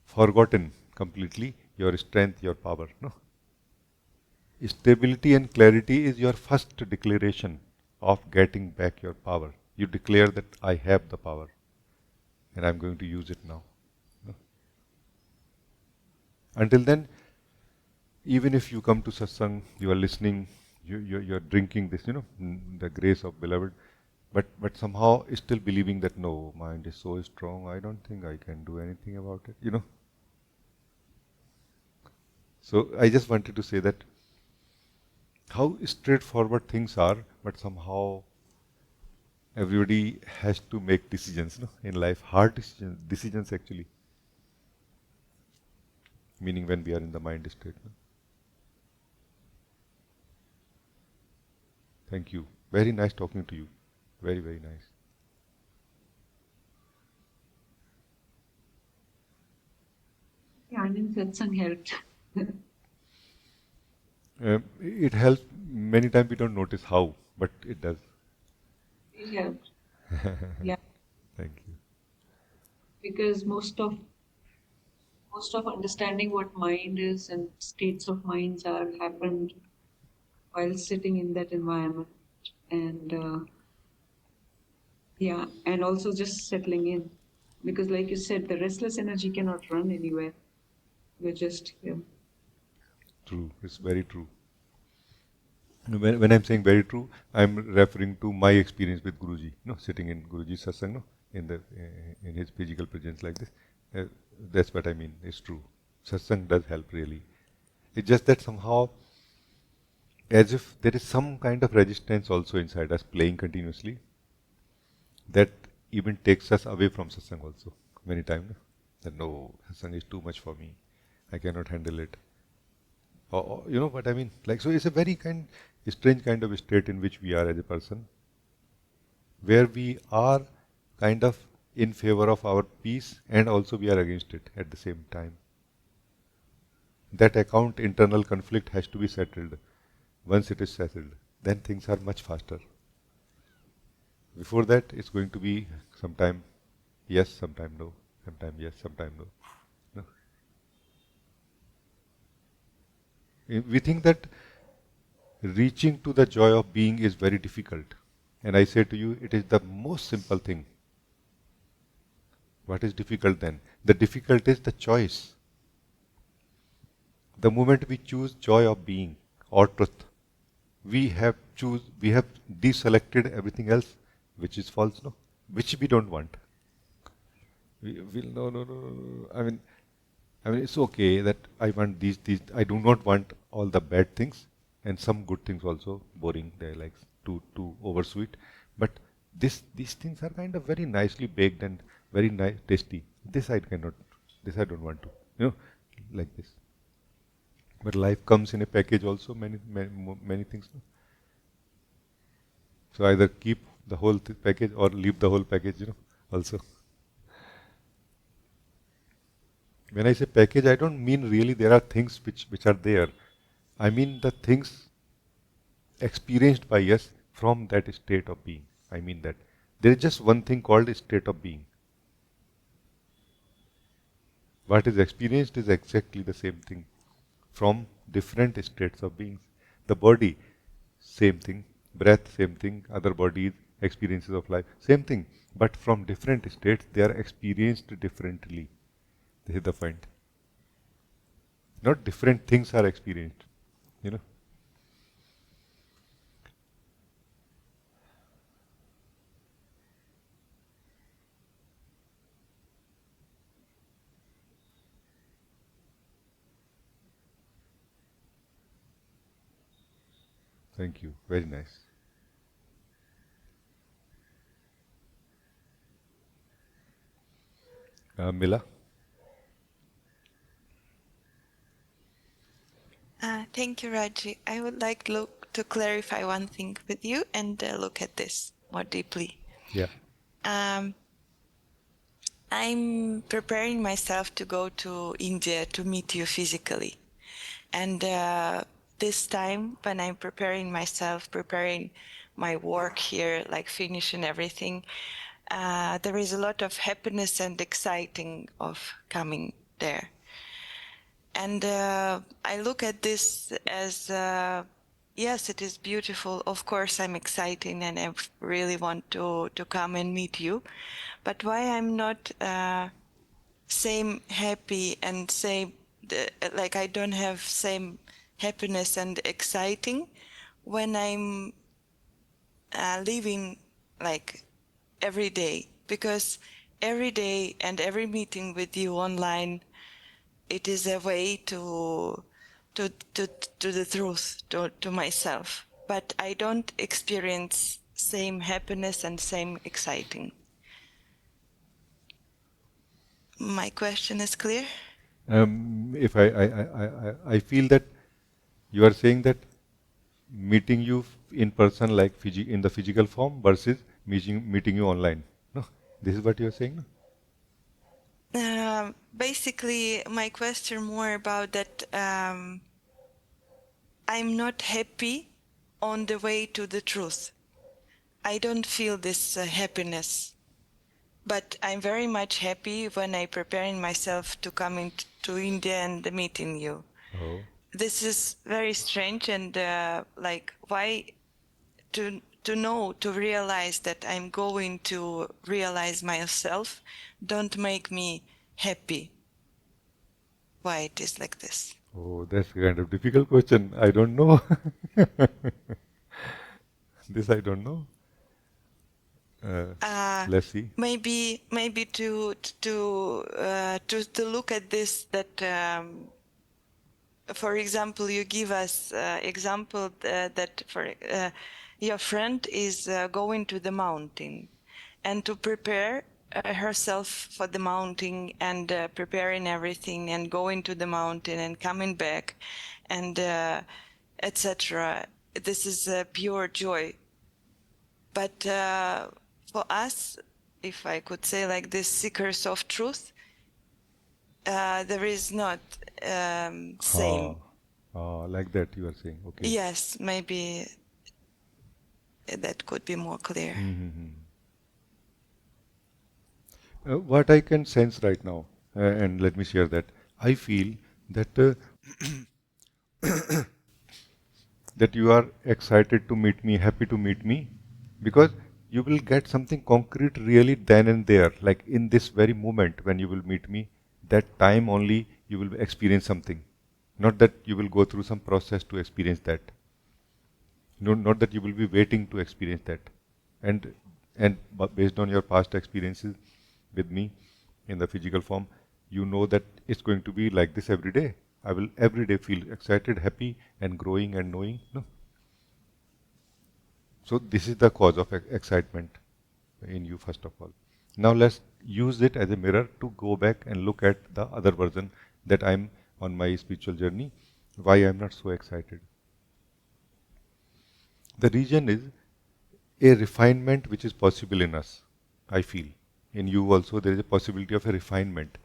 Forgotten completely your strength, your power. No. Stability and clarity is your first declaration of getting back your power. You declare that I have the power and I'm going to use it now. No. Until then, even if you come to satsang, you are listening, you're drinking this, the grace of beloved, but somehow still believing that no, mind is so strong, I don't think I can do anything about it. So I just wanted to say that how straightforward things are, but somehow everybody has to make decisions in life, hard decisions actually, meaning when we are in the mind state. No? Thank you. Very nice talking to you. Very, very nice. Yeah, I mean, satsang helped. It helps. Many times we don't notice how, but it does. It helped. Yeah, Thank you. because most of understanding what mind is and states of minds are happened while sitting in that environment, and yeah, and also just settling in, because like you said, the restless energy cannot run anywhere. We're just here. True. It's very true. When I'm saying very true, I'm referring to my experience with Guruji. Sitting in Guruji's satsang, in his physical presence like this. Uh, that's what I mean. It's true. Satsang does help really. It's just that somehow, as if there is some kind of resistance also inside us playing continuously, that even takes us away from satsang also many times. That no, satsang is too much for me. I cannot handle it. Or, you know what I mean? Like, so it's a very strange kind of state in which we are as a person, where we are kind of in favor of our peace and also we are against it at the same time. That internal conflict has to be settled. Once it is settled, then things are much faster. Before that, it's going to be sometime yes, sometime no, sometime yes, sometime no. No. We think that reaching to the joy of being is very difficult. And I say to you, it is the most simple thing. What is difficult then? The difficult is the choice. The moment we choose joy of being or truth, we have deselected everything else which is false, which we don't want. We will no. I mean, it's okay that I want these. I do not want all the bad things and some good things also. Boring, they're like too oversweet. But these things are kind of very nicely baked and very nice, tasty. This I cannot. This I don't want to. Like this. But life comes in a package also. Many things. No? So either keep the whole package or leave the whole package. Also. When I say package, I don't mean really there are things which are there. I mean the things experienced by us from that state of being. I mean that. There is just one thing called state of being. What is experienced is exactly the same thing from different states of beings. The body, same thing. Breath, same thing. Other bodies, experiences of life, same thing. But from different states, they are experienced differently. This is the point. Not different things are experienced. Thank you. Very nice. Mila? Thank you, Rajee. I would like to clarify one thing with you and look at this more deeply. Yeah. I'm preparing myself to go to India to meet you physically. And this time when I'm preparing myself, preparing my work here, like finishing everything, there is a lot of happiness and exciting of coming there. And I look at this as, yes, it is beautiful. Of course, I'm excited and I really want to come and meet you. But why I'm not same happy and same, like I don't have same happiness and exciting when I'm living like every day, because every day and every meeting with you online, it is a way to the truth, to myself. But I don't experience same happiness and same exciting. My question is clear? If I feel that you are saying that meeting you in person, like in the physical form, versus meeting you online. No, this is what you are saying. No? Basically, my question more about that. I'm not happy on the way to the truth. I don't feel this happiness, but I'm very much happy when I preparing myself to come to India and meeting you. Oh. This is very strange, and like why to know, to realize that I'm going to realize myself, don't make me happy. Why it is like this? Oh, that's a kind of difficult question. I don't know. This I don't know. Let's see. Maybe to look at this, that for example, you give us example that for your friend is going to the mountain, and to prepare herself for the mountain, and preparing everything and going to the mountain and coming back, and etc. This is pure joy. But for us, if I could say like this, seekers of truth, there is not same. Like that you are saying. Okay. Yes, maybe that could be more clear. What I can sense right now, and let me share that, I feel that that you are excited to meet me, happy to meet me, because you will get something concrete really then and there, like in this very moment when you will meet me, that time only you will experience something. Not that you will go through some process to experience that. No, not that you will be waiting to experience that. And based on your past experiences with me in the physical form, you know that it's going to be like this every day. I will every day feel excited, happy, and growing and knowing. No? So this is the cause of excitement in you, first of all. Now let's use it as a mirror to go back and look at the other version, that I'm on my spiritual journey, why I'm not so excited. The reason is a refinement which is possible in us, I feel. In you also there is a possibility of a refinement.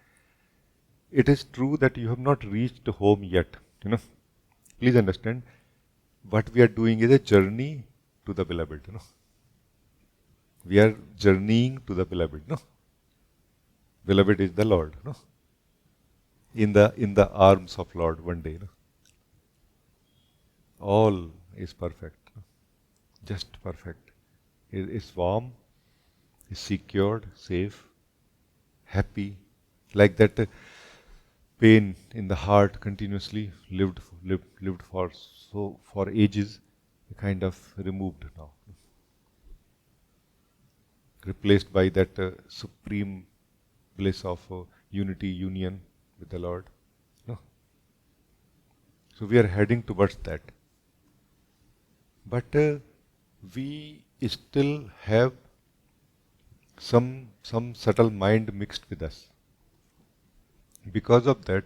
It is true that you have not reached home yet. Please understand, what we are doing is a journey to the beloved. We are journeying to the beloved. Beloved is the Lord. In the arms of Lord one day. All is perfect. Just perfect. It's warm, is secured, safe, happy, like that pain in the heart continuously lived for ages, kind of removed now, replaced by that supreme bliss of unity, union with the Lord. No? So we are heading towards that, but we still have some subtle mind mixed with us. Because of that,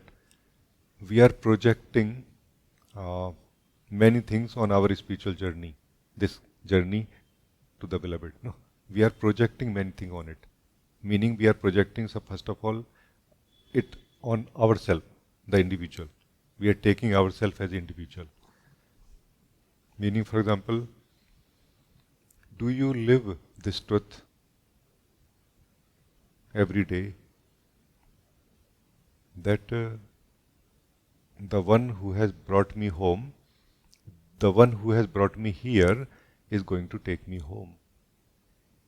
we are projecting many things on our spiritual journey, this journey to the beloved. No, we are projecting many things on it. Meaning we are projecting, so first of all, it on ourselves, the individual. We are taking ourselves as individual. Meaning, for example, do you live this truth every day that the one who has brought me home, the one who has brought me here is going to take me home.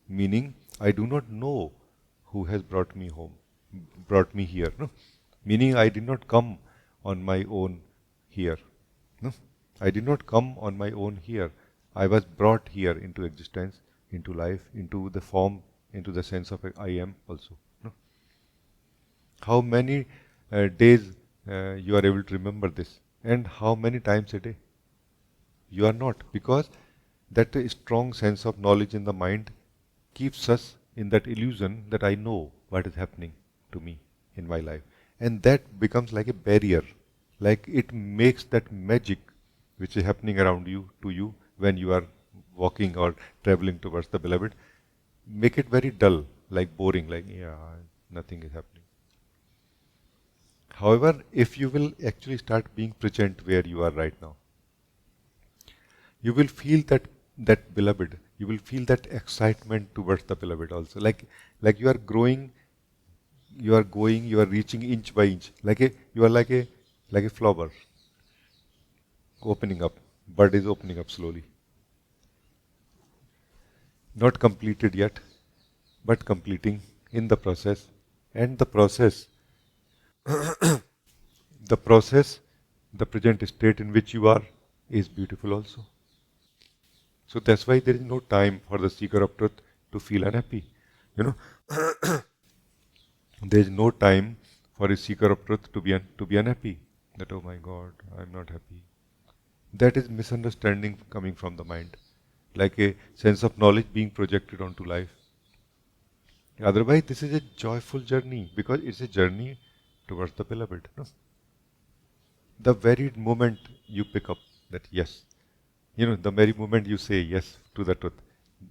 Meaning, I do not know who has brought me home, brought me here. No? Meaning, I did not come on my own here. No? I did not come on my own here. I was brought here into existence, into life, into the form, into the sense of I am also. No? How many days you are able to remember this, and how many times a day? You are not, because that strong sense of knowledge in the mind keeps us in that illusion that I know what is happening to me in my life. And that becomes like a barrier, like it makes that magic which is happening around you, to you, when you are walking or traveling towards the beloved, make it very dull, like boring, like, yeah, nothing is happening. However, if you will actually start being present where you are right now, you will feel that beloved, you will feel that excitement towards the beloved also. Like you are growing, you are going, you are reaching inch by inch. You are like a flower opening up. Bud is opening up slowly. Not completed yet, but completing in the process. And the process, the present state in which you are is beautiful also. So that's why there is no time for the seeker of truth to feel unhappy. You know, there is no time for a seeker of truth to be unhappy. That, oh my God, I'm not happy. That is misunderstanding coming from the mind, like a sense of knowledge being projected onto life. Otherwise, this is a joyful journey, because it's a journey towards the beloved. No? The very moment you pick up that yes, the very moment you say yes to the truth,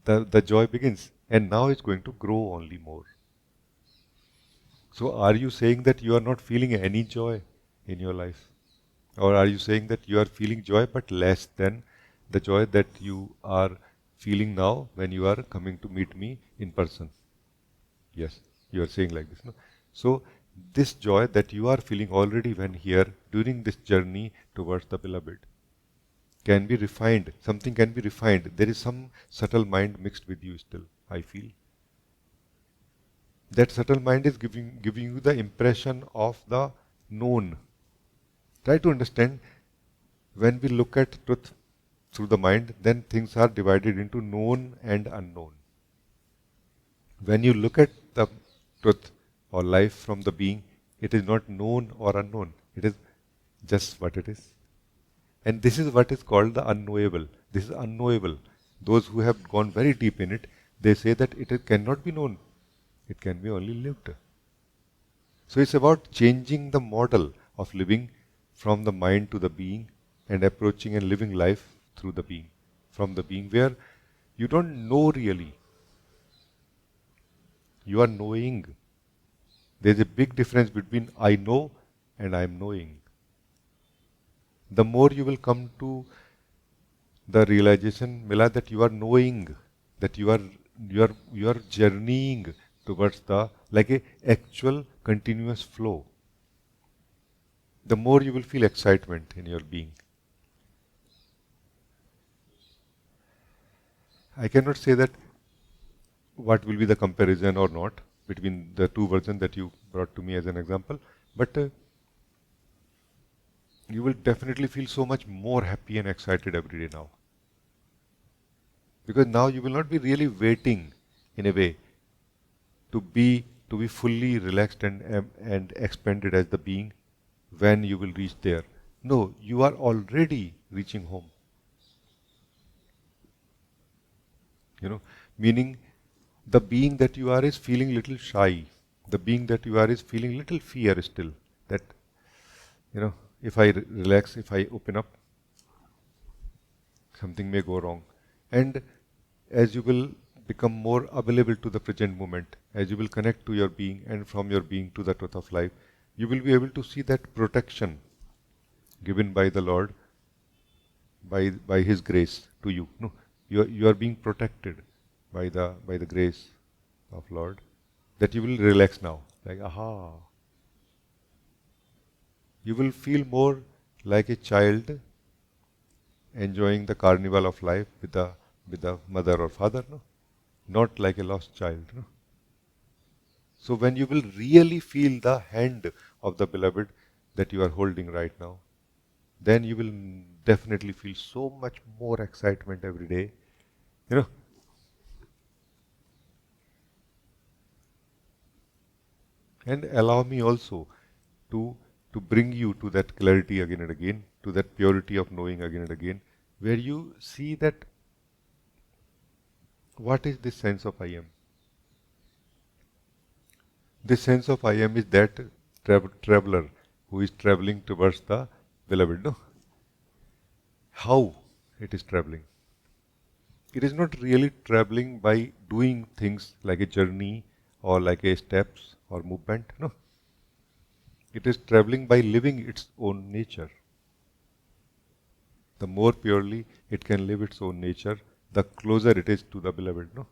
the joy begins, and now it's going to grow only more. So are you saying that you are not feeling any joy in your life? Or are you saying that you are feeling joy but less than the joy that you are feeling now when you are coming to meet me in person? Yes, you are saying like this. No? So this joy that you are feeling already when here during this journey towards the beloved can be refined. Something can be refined. There is some subtle mind mixed with you still, I feel. That subtle mind is giving you the impression of the known. Try to understand, when we look at truth through the mind, then things are divided into known and unknown. When you look at the truth or life from the being, it is not known or unknown. It is just what it is. And this is what is called the unknowable. This is unknowable. Those who have gone very deep in it, they say that it cannot be known. It can be only lived. So it's about changing the model of living from the mind to the being, and approaching and living life through the being. From the being where you don't know really. You are knowing. There's a big difference between I know and I am knowing. The more you will come to the realization, Mila, that you are knowing, that you are journeying towards the like a actual continuous flow, the more you will feel excitement in your being. I cannot say that what will be the comparison or not between the two versions that you brought to me as an example, but you will definitely feel so much more happy and excited every day now. Because now you will not be really waiting, in a way, to be fully relaxed and expanded as the being when you will reach there. No, you are already reaching home. Meaning the being that you are is feeling little shy. The being that you are is feeling little fear still. That, if I relax, if I open up, something may go wrong. And as you will become more available to the present moment, as you will connect to your being and from your being to the truth of life, you will be able to see that protection given by the Lord, by His grace to you. No, you are being protected by the grace of Lord, that you will relax now. Like, aha. You will feel more like a child enjoying the carnival of life with the mother or father, no? Not like a lost child. No? So when you will really feel the hand of the beloved that you are holding right now, then you will definitely feel so much more excitement every day. You know, and allow me also to bring you to that clarity again and again, to that purity of knowing again and again, where you see that what is this sense of I am? This sense of I am is that traveler who is traveling towards the beloved. No? How it is traveling? It is not really traveling by doing things like a journey or like a steps or movement. No. It is traveling by living its own nature. The more purely it can live its own nature, the closer it is to the beloved. No.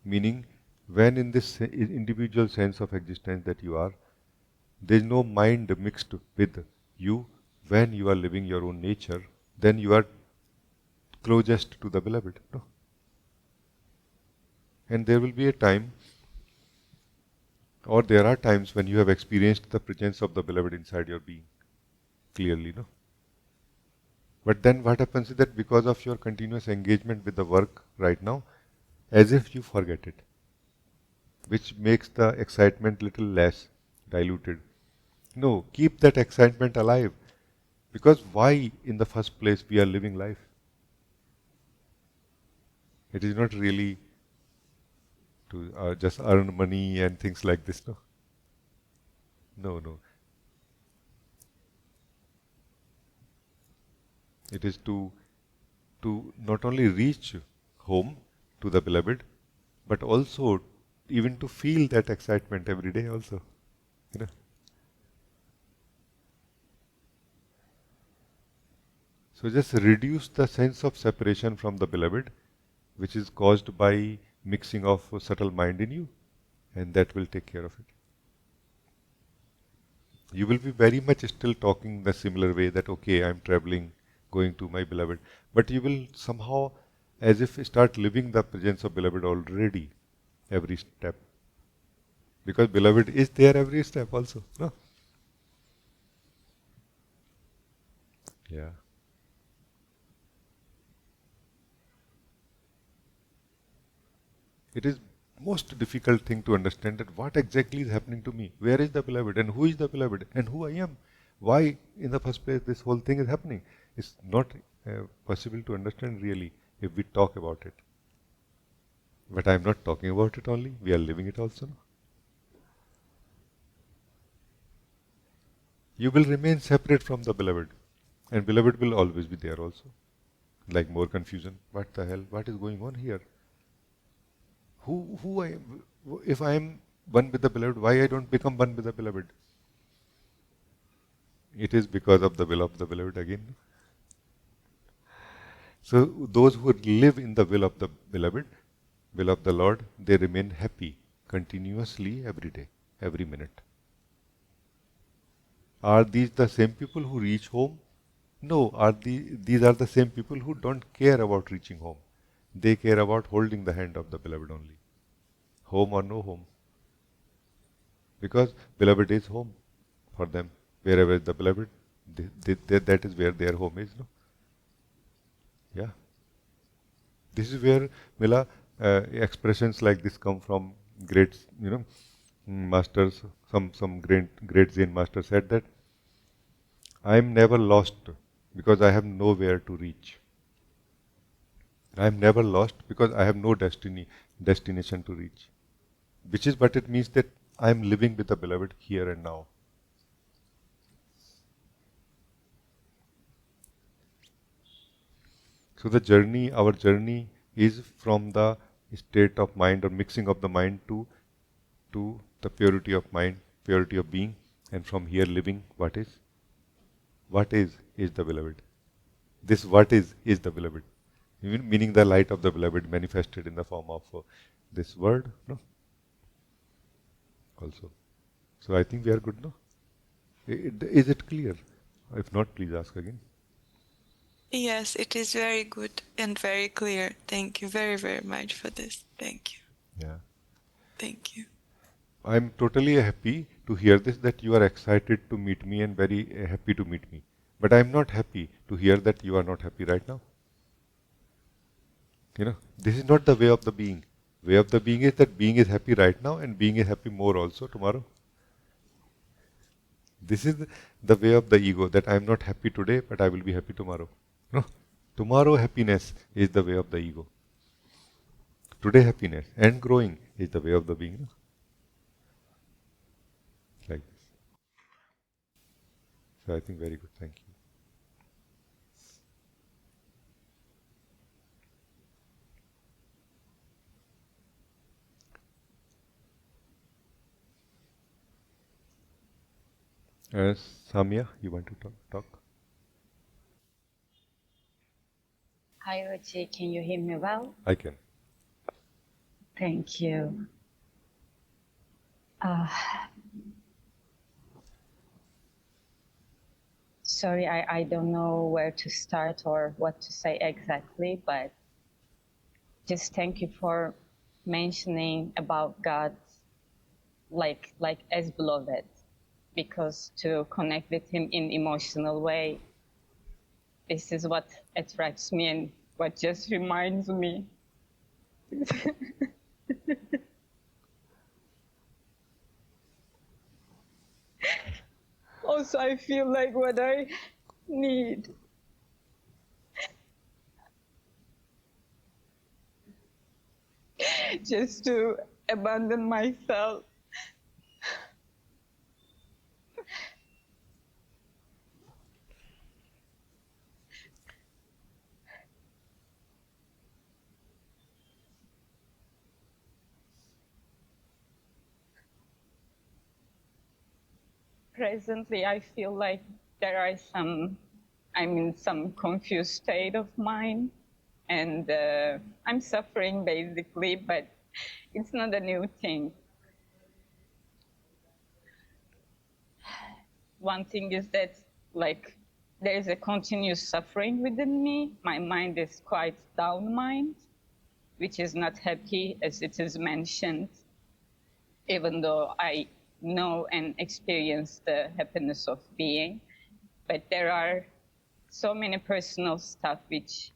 Meaning, when in this individual sense of existence that you are, there is no mind mixed with you. When you are living your own nature, then you are closest to the beloved. No? And there will be a time, or there are times when you have experienced the presence of the beloved inside your being, clearly. No? But then what happens is that because of your continuous engagement with the work right now, as if you forget it, which makes the excitement little less diluted. No, keep that excitement alive. Because why in the first place we are living life? It is not really to just earn money and things like this, no? No, no. It is to not only reach home to the beloved, but also even to feel that excitement every day also. You know? So just reduce the sense of separation from the beloved, which is caused by mixing of subtle mind in you, and that will take care of it. You will be very much still talking the similar way that, okay, I am traveling, going to my beloved, but you will somehow as if start living the presence of beloved already every step. Because beloved is there every step also. No? Yeah. It is most difficult thing to understand that what exactly is happening to me. Where is the beloved and who is the beloved and who I am? Why in the first place this whole thing is happening? It's not possible to understand really if we talk about it. But I am not talking about it only, we are living it also. You will remain separate from the beloved, and beloved will always be there also. Like more confusion. What the hell? What is going on here? Who I am? If I am one with the beloved, why I don't become one with the beloved? It is because of the will of the beloved again. So those who live in the will of the beloved, will of the Lord, they remain happy continuously every day, every minute. Are these the same people who reach home? No, these are the same people who don't care about reaching home. They care about holding the hand of the beloved only. Home or no home. Because beloved is home for them. Wherever is the beloved, that is where their home is. No? Yeah. This is where, Mila, expressions like this come from great, masters. Some great Zen master said that I am never lost because I have nowhere to reach. I am never lost because I have no destination to reach. Which is what it means that I am living with the beloved here and now. So the journey, our journey is from the state of mind or mixing of the mind to the purity of mind, purity of being, and from here living what is. What is the beloved. This what is the beloved. Meaning the light of the beloved manifested in the form of this word, no? Also. So I think we are good, no? Is it clear? If not, please ask again. Yes, it is very good and very clear. Thank you very, very much for this. Thank you. Yeah. Thank you. I'm totally happy to hear this, that you are excited to meet me and very happy to meet me. But I'm not happy to hear that you are not happy right now. This is not the way of the being. Way of the being is that being is happy right now and being is happy more also tomorrow. This is the way of the ego, that I am not happy today, but I will be happy tomorrow. No, tomorrow happiness is the way of the ego. Today happiness and growing is the way of the being. No? Like this. So I think very good. Thank you. Samya, you want to talk? Hi, Rajee. Can you hear me well? I can. Thank you. Sorry, I don't know where to start or what to say exactly, but just thank you for mentioning about God like as beloved, because to connect with him in emotional way, this is what attracts me and what just reminds me. Also, I feel like what I need. Just to abandon myself. Presently, I feel like there are I'm in some confused state of mind, and I'm suffering basically, but it's not a new thing. One thing is that, like, there is a continuous suffering within me. My mind is quite down mind, which is not happy, as it is mentioned, even though I know and experience the happiness of being. But there are so many personal stuff which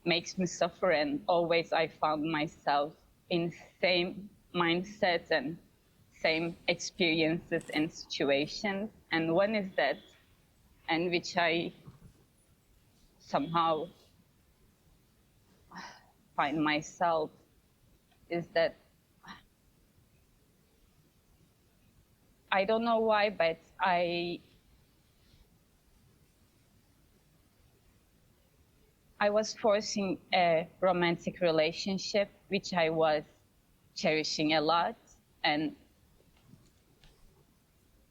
makes me suffer, and always I found myself in same mindset and same experiences and situations. And one is that, and which I somehow find myself, is that I don't know why, but I was forcing a romantic relationship, which I was cherishing a lot. And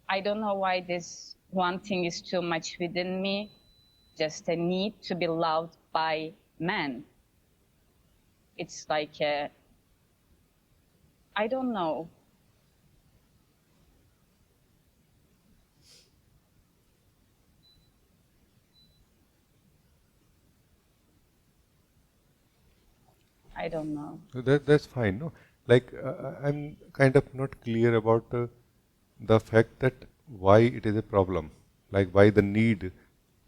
I don't know why this one thing is too much within me, just a need to be loved by men. It's like I don't know. I don't know. So that's fine, no? Like I'm kind of not clear about the fact that why it is a problem. Like why the need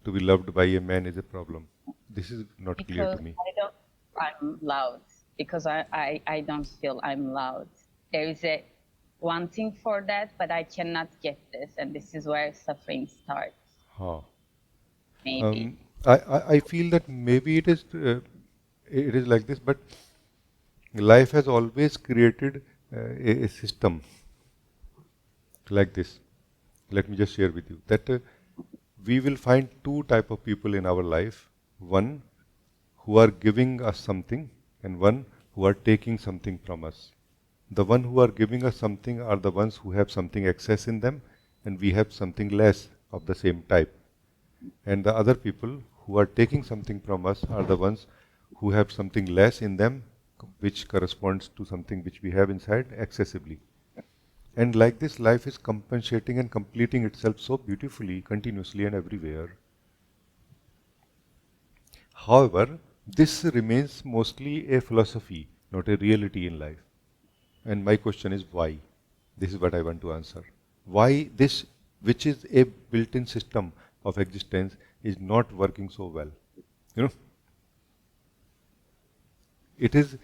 to be loved by a man is a problem. This is not clear to me. I'm loud. Because I don't feel I'm loud. There is a wanting for that, but I cannot get this, and this is where suffering starts. Huh. Maybe. I feel that maybe it is like this, but life has always created a system like this. Let me just share with you that we will find two type of people in our life. One, who are giving us something and one who are taking something from us. The one who are giving us something are the ones who have something excess in them, and we have something less of the same type. And the other people who are taking something from us are the ones who have something less in them, which corresponds to something which we have inside excessively. And like this, life is compensating and completing itself so beautifully, continuously and everywhere. However, this remains mostly a philosophy, not a reality in life. And my question is why? This is what I want to answer. Why this, which is a built-in system of existence, is not working so well? You know, it is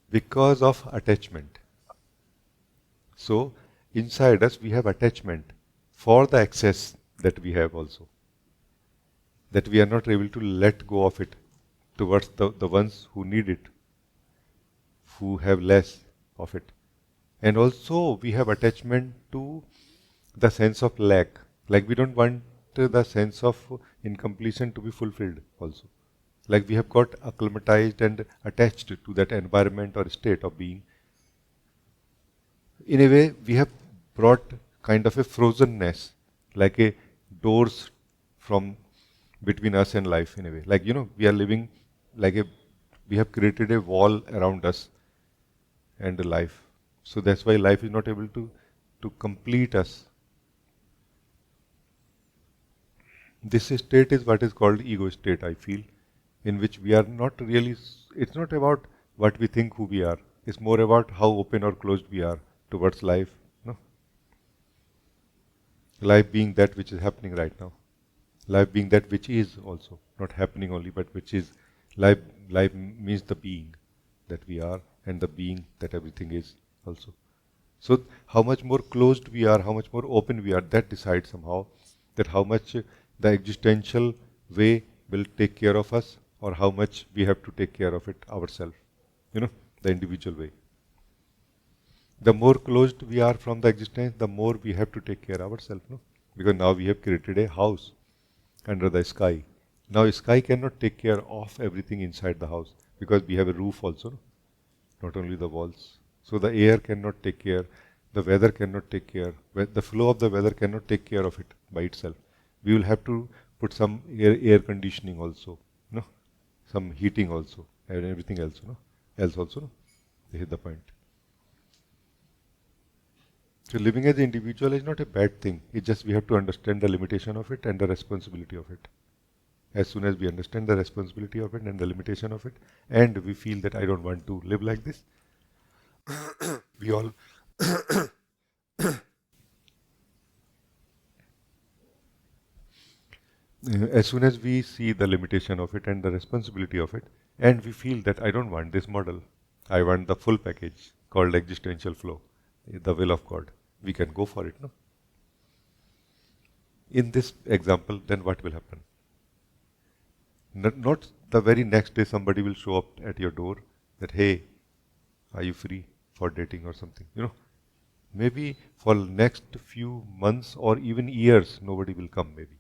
because of attachment. So, inside us we have attachment for the excess that we have also. That we are not able to let go of it towards the ones who need it, who have less of it. And also we have attachment to the sense of lack. Like we don't want the sense of incompletion to be fulfilled also. Like we have got acclimatized and attached to that environment or state of being. In a way, we have brought kind of a frozenness, like a doors from between us and life in a way. Like, you know, we are living like we have created a wall around us and life. So that's why life is not able to complete us. This state is what is called ego state, I feel, in which we are not really, it's not about what we think who we are. It's more about how open or closed we are towards life. No? Life being that which is happening right now. Life being that which is also, not happening only, but which is. Life means the being that we are and the being that everything is also. So how much more closed we are, how much more open we are, that decides somehow that how much the existential way will take care of us or how much we have to take care of it ourselves. You know, the individual way. The more closed we are from the existence, the more we have to take care ourselves. No? Because now we have created a house under the sky. Now sky cannot take care of everything inside the house because we have a roof also, no? Not only the walls. So the air cannot take care, the weather cannot take care, the flow of the weather cannot take care of it by itself. We will have to put some air conditioning also, no? Some heating also, and everything else, no? Else also, no? This is the point. So living as an individual is not a bad thing. It's just we have to understand the limitation of it and the responsibility of it. As soon as we understand the responsibility of it and the limitation of it, and we feel that I don't want to live like this, we all as soon as we see the limitation of it and the responsibility of it, and we feel that I don't want this model, I want the full package called existential flow, the will of God, we can go for it, no? In this example, then what will happen? Not the very next day somebody will show up at your door that, hey, are you free for dating or something? You know, maybe for next few months or even years, nobody will come maybe.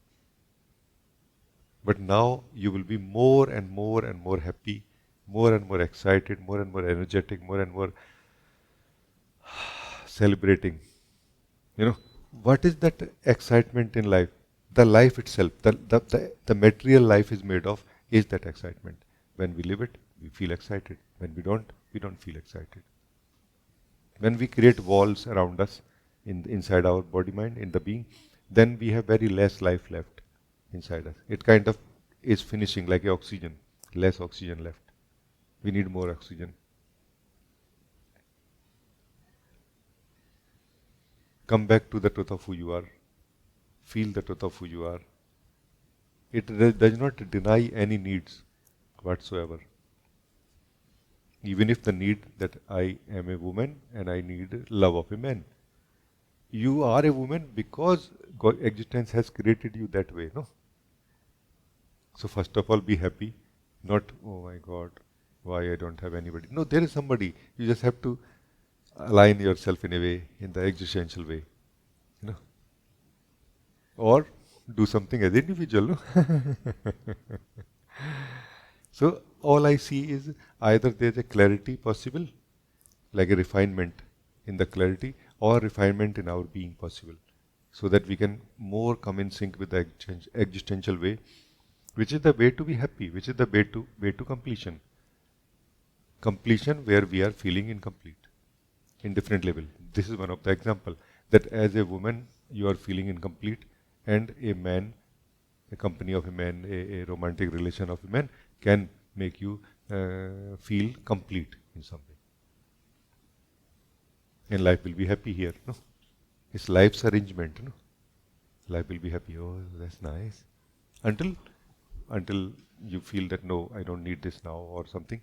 But now you will be more and more and more happy, more and more excited, more and more energetic, more and more celebrating. You know, what is that excitement in life? The life itself, the material life is made of, is that excitement. When we live it, we feel excited. When we don't feel excited. When we create walls around us, inside our body, mind, in the being, then we have very less life left inside us. It kind of is finishing like oxygen, less oxygen left. We need more oxygen. Come back to the truth of who you are. Feel the truth of who you are. It does not deny any needs whatsoever. Even if the need that I am a woman and I need love of a man. You are a woman because God, existence has created you that way, no? So first of all, be happy. Not, oh my God, why I don't have anybody. No, there is somebody. You just have to align yourself in a way, in the existential way. You know? Or do something as an individual, no? So all I see is either there's a clarity possible, like a refinement in the clarity, or refinement in our being possible, so that we can more come in sync with the existential way, which is the way to be happy, which is the way to completion. Completion where we are feeling incomplete in different level. This is one of the example that as a woman you are feeling incomplete, and a man, a company of a man, a romantic relation of a man can make you feel complete in some way. And life will be happy here, no? It's life's arrangement, no? Life will be happy. Oh, that's nice. Until you feel that no, I don't need this now, or something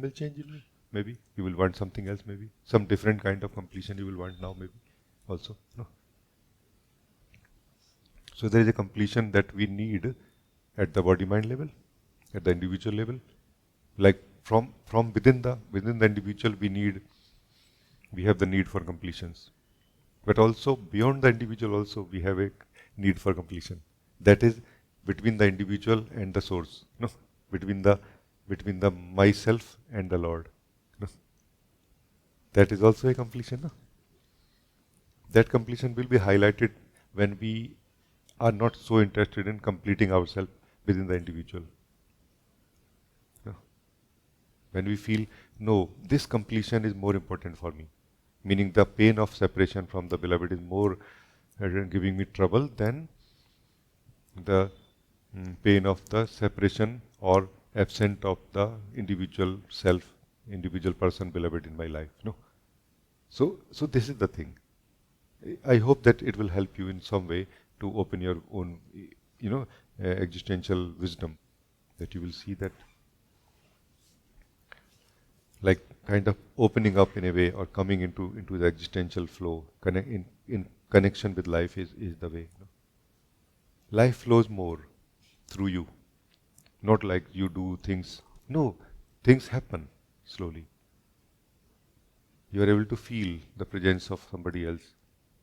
will change in you. Maybe you will want something else, maybe some different kind of completion you will want now, maybe also, no? So there is a completion that we need at the body mind level, at the individual level, like from within the individual we have the need for completions, but also beyond the individual also we have a need for completion, that is between the individual and the source, no? between the myself and the Lord, no? That is also a completion, no? That completion will be highlighted when we are not so interested in completing ourselves within the individual, no? When we feel, no, this completion is more important for me, meaning the pain of separation from the beloved is more giving me trouble than the pain of the separation or absent of the individual self, individual person beloved in my life, no? So this is the thing. I hope that it will help you in some way to open your own, existential wisdom, that you will see that, like kind of opening up in a way, or coming into the existential flow, in connection with life is the way, no? Life flows more through you, not like you do things. No, things happen slowly. You are able to feel the presence of somebody else.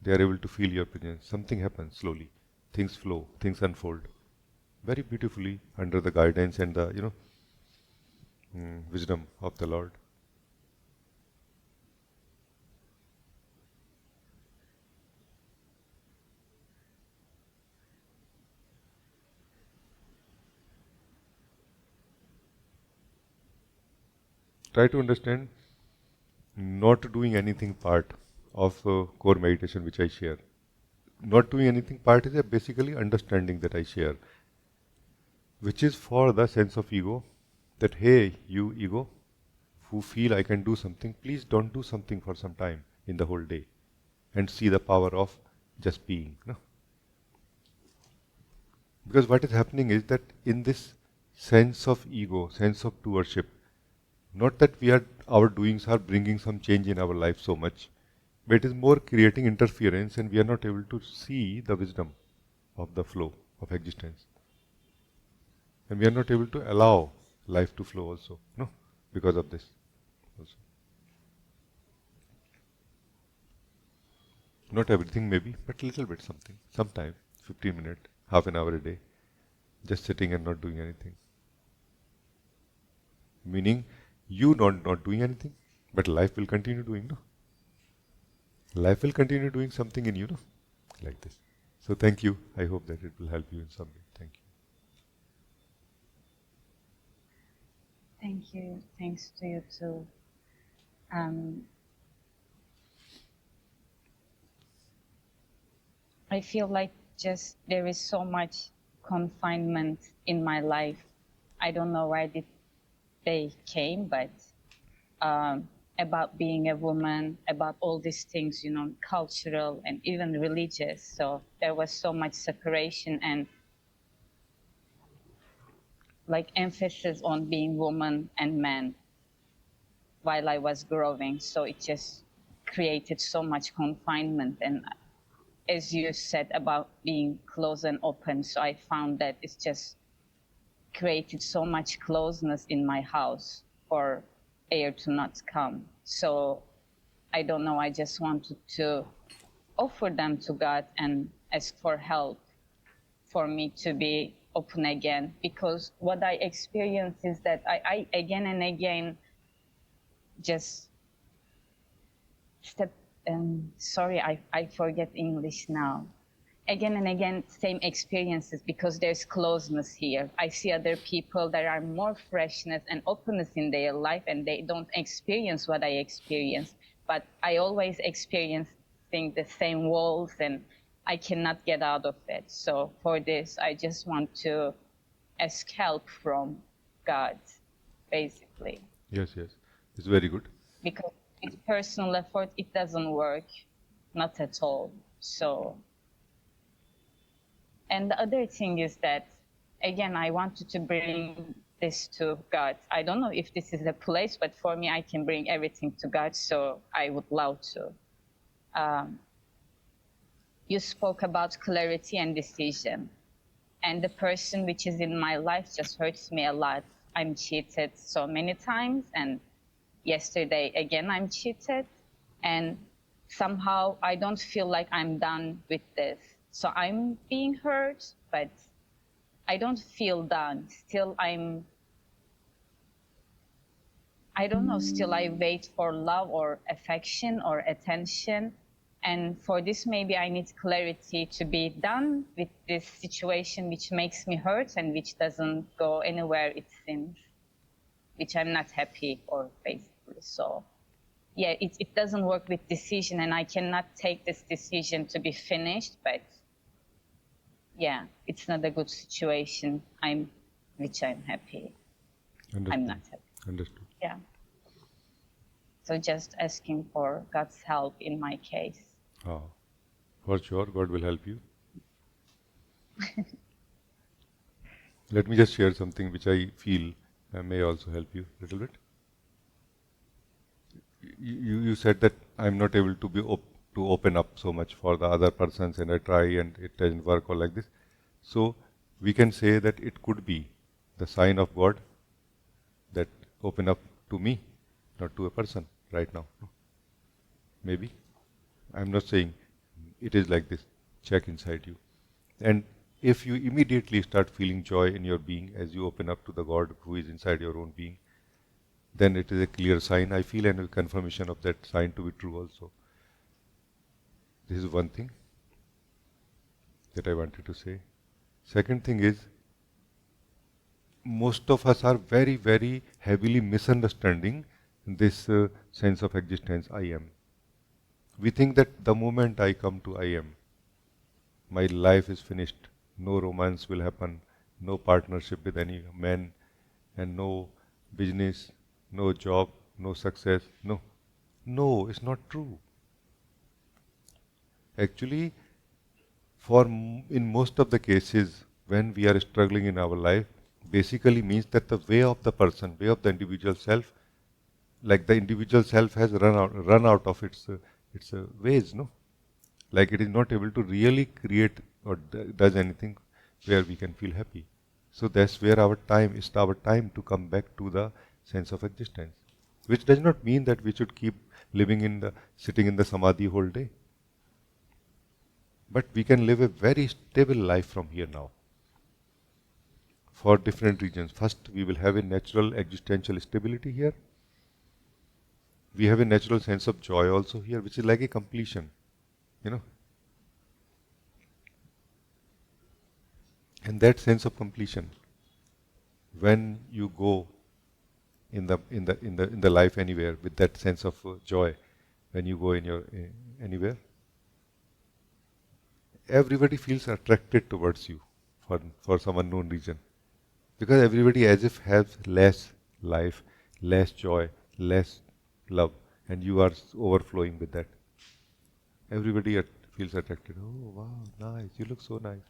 They are able to feel your presence. Something happens slowly. Things flow, things unfold very beautifully under the guidance and the wisdom of the Lord. Try to understand not doing anything part of core meditation which I share. Not doing anything part is basically understanding that I share, which is for the sense of ego, that hey, you ego, who feel I can do something, please don't do something for some time in the whole day, and see the power of just being, no? Because what is happening is that in this sense of ego, sense of doership, not that our doings are bringing some change in our life so much, but it is more creating interference, and we are not able to see the wisdom of the flow of existence. And we are not able to allow life to flow also, no? Because of this also. Not everything maybe, but little bit something. Sometime, 15 minutes, half an hour a day, just sitting and not doing anything. Meaning, you not doing anything, but life will continue doing, no? Life will continue doing something in you, no? Like this. So thank you. I hope that it will help you in some way. Thank you. Thank you. Thanks to you too. I feel like just there is so much confinement in my life. I don't know where they came, but about being a woman, about all these things, cultural and even religious. So there was so much separation and like emphasis on being woman and man while I was growing. So it just created so much confinement. And as you said about being closed and open, so I found that it's just created so much closeness in my house for air to not come. So I don't know, I just wanted to offer them to God and ask for help for me to be open again, because what I experience is that I again and again just step, sorry, I forget English now. Again and again, same experiences, because there's closeness here. I see other people, there are more freshness and openness in their life, and they don't experience what I experience. But I always experiencing the same walls, and I cannot get out of it. So for this, I just want to ask help from God, basically. Yes, yes. It's very good. Because with personal effort, it doesn't work, not at all. So, and the other thing is that, again, I wanted to bring this to God. I don't know if this is a place, but for me, I can bring everything to God, so I would love to. You spoke about clarity and decision, and the person which is in my life just hurts me a lot. I'm cheated so many times, and yesterday again I'm cheated, and somehow I don't feel like I'm done with this. So I'm being hurt, but I don't feel done. Still I don't know, still I wait for love or affection or attention. And for this, maybe I need clarity to be done with this situation which makes me hurt and which doesn't go anywhere, it seems, which I'm not happy or basically. So yeah, it doesn't work with decision, and I cannot take this decision to be finished, but yeah, it's not a good situation which I'm happy. Understood. I'm not happy. Understood. Yeah. So just asking for God's help in my case. For sure, God will help you. Let me just share something which I feel may also help you a little bit. You said that I'm not able to to open up so much for the other persons, and I try and it doesn't work or like this. So we can say that it could be the sign of God that open up to me, not to a person right now. Maybe. I'm not saying it is like this. Check inside you. And if you immediately start feeling joy in your being as you open up to the God who is inside your own being, then it is a clear sign. I feel and a confirmation of that sign to be true also. This is one thing that I wanted to say. Second thing is, most of us are very, very heavily misunderstanding this sense of existence, I am. We think that the moment I come to I am, my life is finished. No romance will happen, no partnership with any man, and no business, no job, no success. No, it's not true. Actually, in most of the cases, when we are struggling in our life, basically means that the way of the person, way of the individual self, like the individual self has run out of its ways, no? Like it is not able to really create or does anything where we can feel happy. So that's where our time is our time to come back to the sense of existence, which does not mean that we should keep sitting in the samadhi whole day. But we can live a very stable life from here now. For different reasons. First, we will have a natural existential stability here. We have a natural sense of joy also here, which is like a completion, And that sense of completion, when you go in the life anywhere with that sense of joy, when you go in your anywhere, everybody feels attracted towards you for some unknown reason. Because everybody as if has less life, less joy, less love, and you are overflowing with that. Everybody feels attracted. Oh, wow, nice. You look so nice.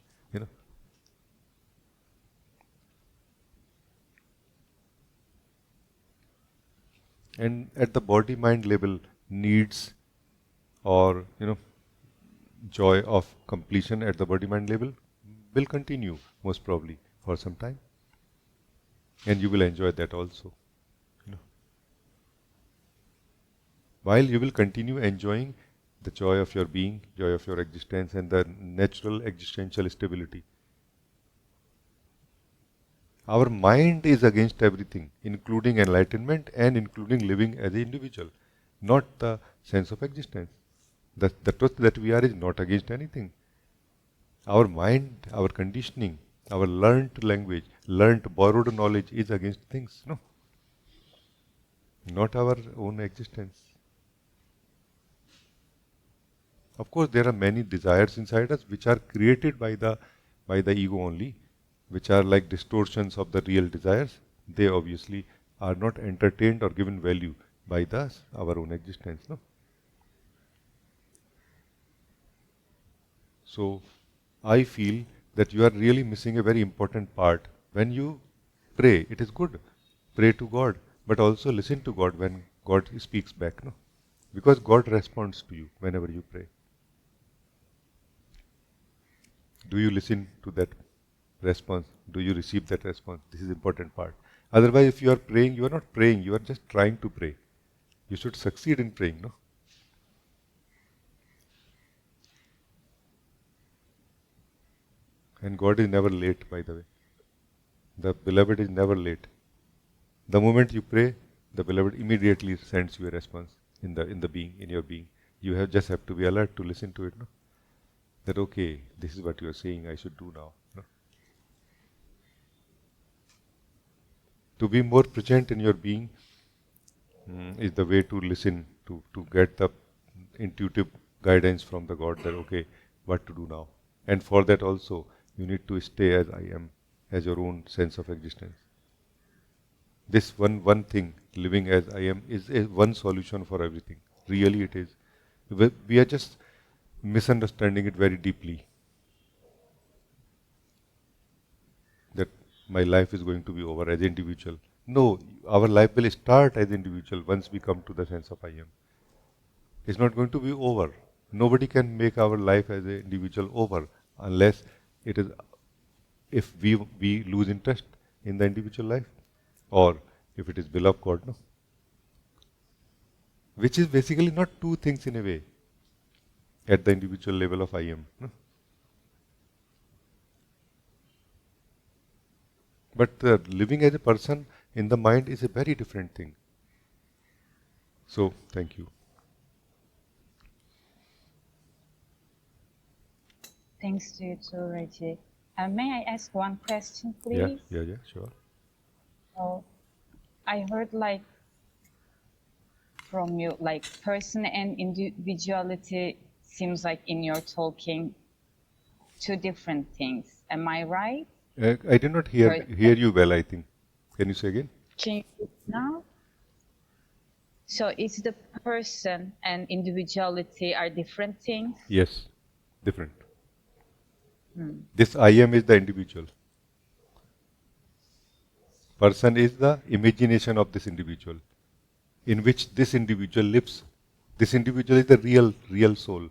And at the body-mind level, needs or, joy of completion at the body-mind level will continue most probably for some time. And you will enjoy that also. While you will continue enjoying the joy of your being, joy of your existence, and the natural existential stability. Our mind is against everything, including enlightenment and including living as an individual, not the sense of existence. The truth that we are is not against anything. Our mind, our conditioning, our learnt language, learnt borrowed knowledge is against things, no? Not our own existence. Of course, there are many desires inside us which are created by the ego only, which are like distortions of the real desires. They obviously are not entertained or given value by our own existence, no? So, I feel that you are really missing a very important part. When you pray, it is good. Pray to God, but also listen to God when God speaks back, no? Because God responds to you whenever you pray. Do you listen to that response? Do you receive that response? This is the important part. Otherwise, if you are praying, you are not praying, you are just trying to pray. You should succeed in praying, no? And God is never late, by the way. The beloved is never late. The moment you pray, the beloved immediately sends you a response in your being. You just have to be alert to listen to it, no? That okay, this is what you are saying I should do now. No? To be more present in your being is the way to listen, to get the intuitive guidance from the God that okay, what to do now. And for that also, you need to stay as I am, as your own sense of existence. This one thing, living as I am, is one solution for everything. Really it is. We are just misunderstanding it very deeply. That my life is going to be over as an individual. No, our life will start as individual once we come to the sense of I am. It's not going to be over. Nobody can make our life as an individual over unless it is, if we lose interest in the individual life, or if it is will of God, no? Which is basically not two things in a way at the individual level of I am. No? But living as a person in the mind is a very different thing. So, thank you. Thanks to you too, Rajee. May I ask one question, please? Yeah, sure. So, I heard like from you, like person and individuality seems like in your talking two different things. Am I right? I did not hear you well, I think. Can you say again? Can you hear now? So is the person and individuality are different things? Yes, different. This I am is the individual. Person is the imagination of this individual, in which this individual lives. This individual is the real soul,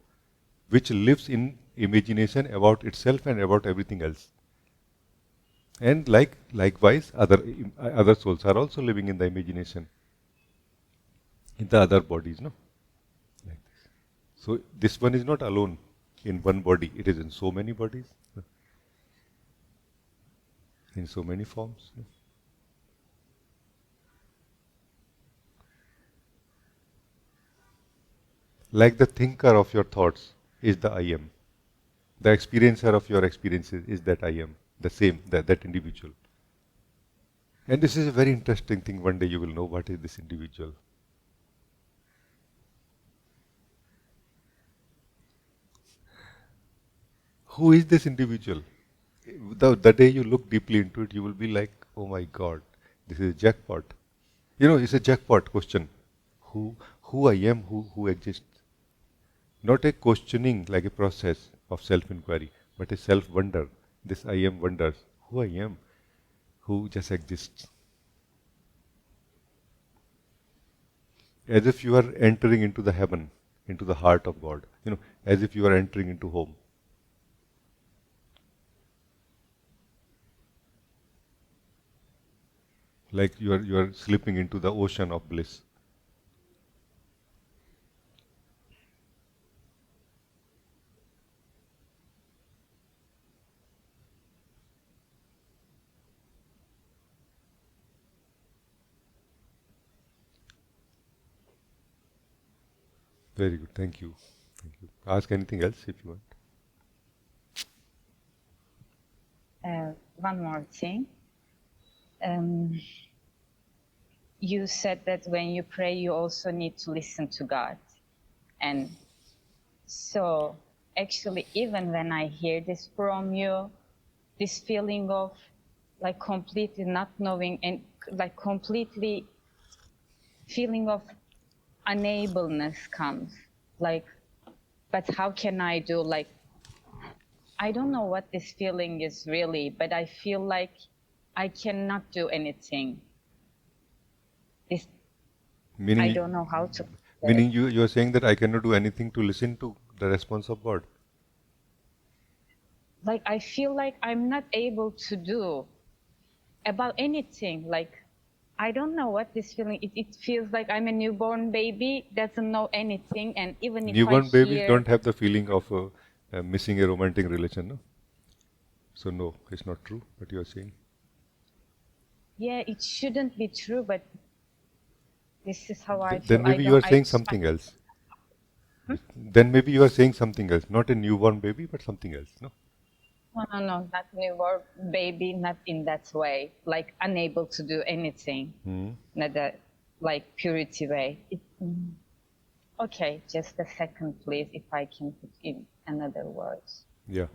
which lives in imagination about itself and about everything else. And likewise, other souls are also living in the imagination, in the other bodies, no? Like this. So this one is not alone in one body; it is in so many bodies, in so many forms. No? Like the thinker of your thoughts is the I am. The experiencer of your experiences is that I am, the same, that individual. And this is a very interesting thing. One day you will know what is this individual. Who is this individual? The day you look deeply into it, you will be like, oh my God, this is a jackpot. You know, it's a jackpot question. Who I am, who exists. Not a questioning like a process of self-inquiry, but a self-wonder. This I am wonders who I am, who just exists. As if you are entering into the heaven, into the heart of God. You know, as if you are entering into home. Like you are slipping into the ocean of bliss. Very good. Thank you. Thank you. Ask anything else if you want. One more thing. You said that when you pray, you also need to listen to God. And so actually, even when I hear this from you, this feeling of like completely not knowing and like completely feeling of unableness comes. Like, but how can I do, like, I don't know what this feeling is really, but I feel like I cannot do anything. This, I Meaning, don't know how to. meaning you are saying that I cannot do anything to listen to the response of God. Like, I feel like I'm not able to do about anything. Like, I don't know what this feeling. It feels like I'm a newborn baby, doesn't know anything, and even if I Newborn babies hear, don't have the feeling of missing a romantic relation, no? So no, it's not true what you are saying. yeah, it shouldn't be true, but this is how I feel. Then maybe you are saying something else. Then maybe you are saying something else, not a newborn baby, but something else, no? No, not newborn baby, not in that way, like unable to do anything, not that like purity way. Okay, just a second, please, if I can put in another words. Yeah.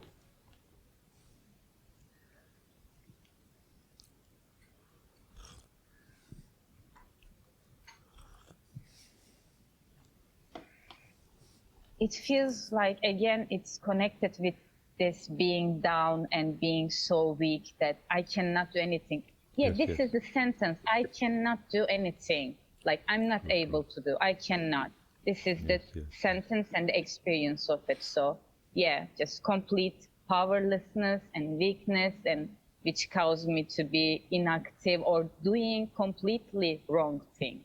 It feels like, again, it's connected with this being down and being so weak that I cannot do anything. Yeah, Yes, this yes. is the sentence. I cannot do anything. Like, I'm not able to do. I cannot. This is the yes. sentence and the experience of it. So, yeah, just complete powerlessness and weakness, and which caused me to be inactive or doing completely wrong thing,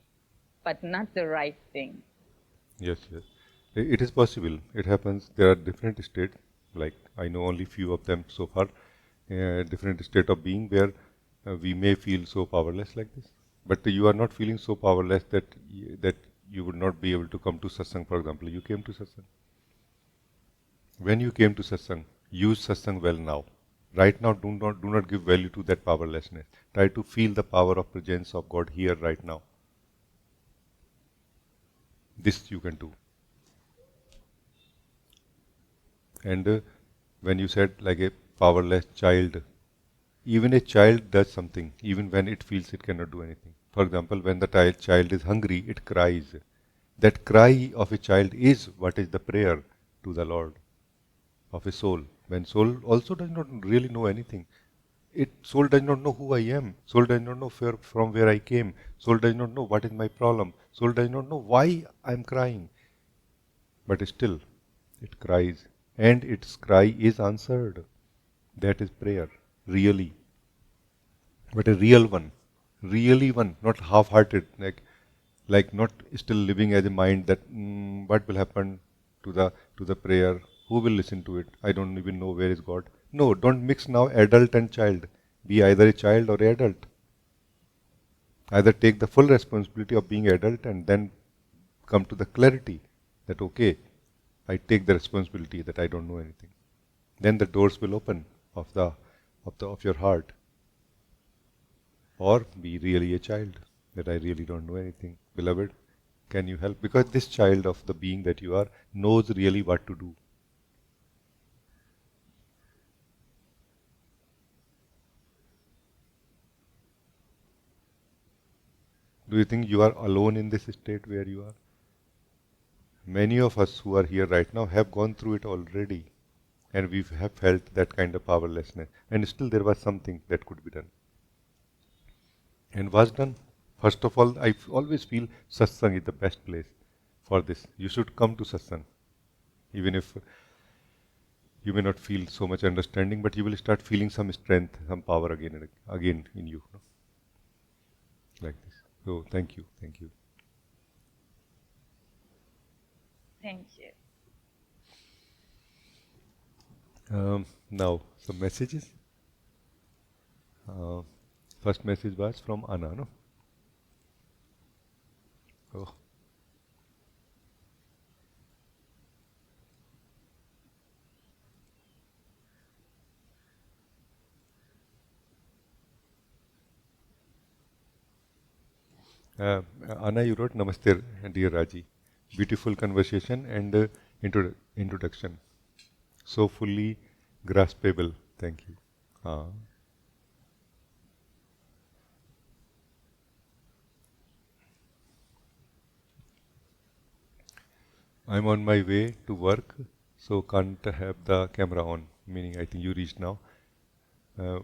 but not the right thing. Yes, yes. It is possible. It happens. There are different states. Like I know only few of them so far. Different state of being where we may feel so powerless like this. But you are not feeling so powerless that you would not be able to come to satsang. For example, you came to satsang. When you came to satsang, use satsang well now. Right now, do not give value to that powerlessness. Try to feel the power of presence of God here right now. This you can do. And when you said like a powerless child, even a child does something, even when it feels it cannot do anything. For example, when the child is hungry, it cries. That cry of a child is what is the prayer to the Lord of a soul. When soul also does not really know anything. Soul does not know who I am. Soul does not know from where I came. Soul does not know what is my problem. Soul does not know why I am crying. But still, it cries. And its cry is answered. That is prayer, really. But a real one. Really one, not half-hearted, like not still living as a mind that what will happen to the prayer, who will listen to it, I don't even know where is God. No, don't mix now adult and child. Be either a child or an adult. Either take the full responsibility of being adult and then come to the clarity that okay, I take the responsibility that I don't know anything. Then the doors will open of your heart. Or be really a child that I really don't know anything. Beloved, can you help? Because this child of the being that you are knows really what to do. Do you think you are alone in this state where you are? Many of us who are here right now have gone through it already. And we have felt that kind of powerlessness. And still there was something that could be done. And was done. First of all, I always feel satsang is the best place for this. You should come to satsang. Even if you may not feel so much understanding, but you will start feeling some strength, some power again and again in you. No? Like this. So thank you. Thank you. Thank you. Now, some messages. First message was from Anna, no? Oh. Anna, you wrote, Namaste, dear Rajee. Beautiful conversation and introduction. So fully graspable. Thank you. Ah. I'm on my way to work, so can't have the camera on, meaning I think you reached now.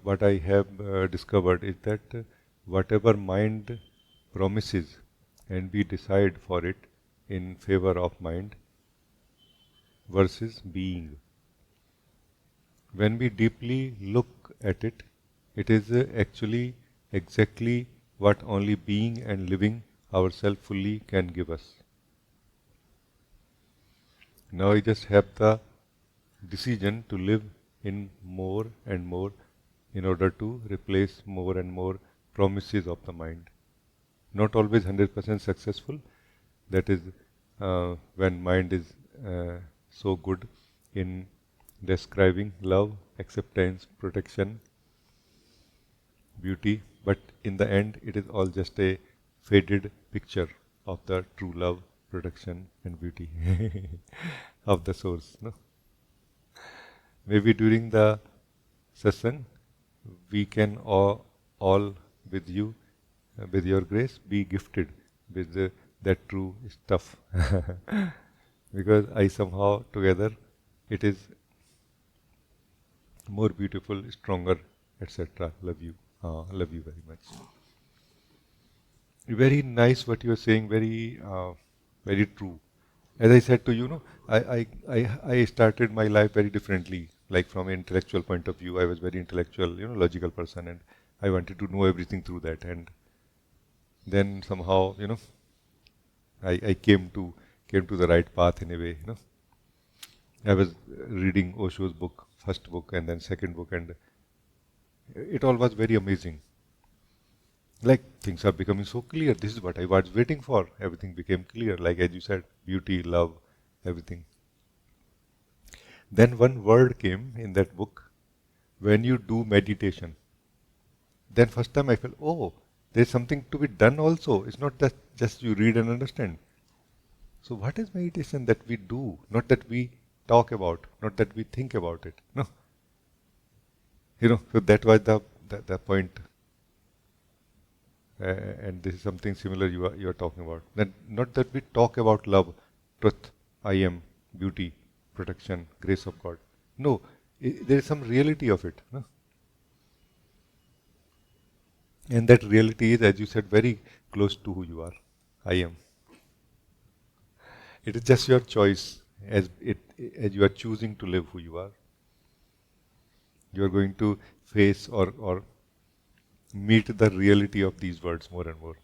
What I have discovered is that whatever mind promises and we decide for it in favor of mind versus being. When we deeply look at it, it is actually exactly what only being and living ourselves fully can give us. Now I just have the decision to live in more and more in order to replace more and more promises of the mind. Not always 100% successful. That is when mind is so good in describing love, acceptance, protection, beauty, but in the end it is all just a faded picture of the true love, protection and beauty of the source. No? Maybe during the satsang we can all with you, with your grace, be gifted with that true stuff. Because I somehow together it is more beautiful, stronger, etc. Love you. Love you very much. Very nice what you are saying, very true. As I said to you, no, I started my life very differently. Like from an intellectual point of view, I was very intellectual, logical person, and I wanted to know everything through that. And then somehow, I came to the right path in a way. I was reading Osho's book, first book, and then second book, and it all was very amazing. Like things are becoming so clear. This is what I was waiting for. Everything became clear. Like as you said, beauty, love, everything. Then one word came in that book. When you do meditation, then first time I felt, oh, there's something to be done also. It's not just you read and understand. So what is meditation that we do? Not that we talk about, not that we think about it. No. So that was the point. And this is something similar you are talking about. That not that we talk about love, truth, I am, beauty, protection, grace of God. No, there is some reality of it. No? And that reality is, as you said, very close to who you are. I am. It is just your choice as you are choosing to live who you are. You are going to face or meet the reality of these words more and more.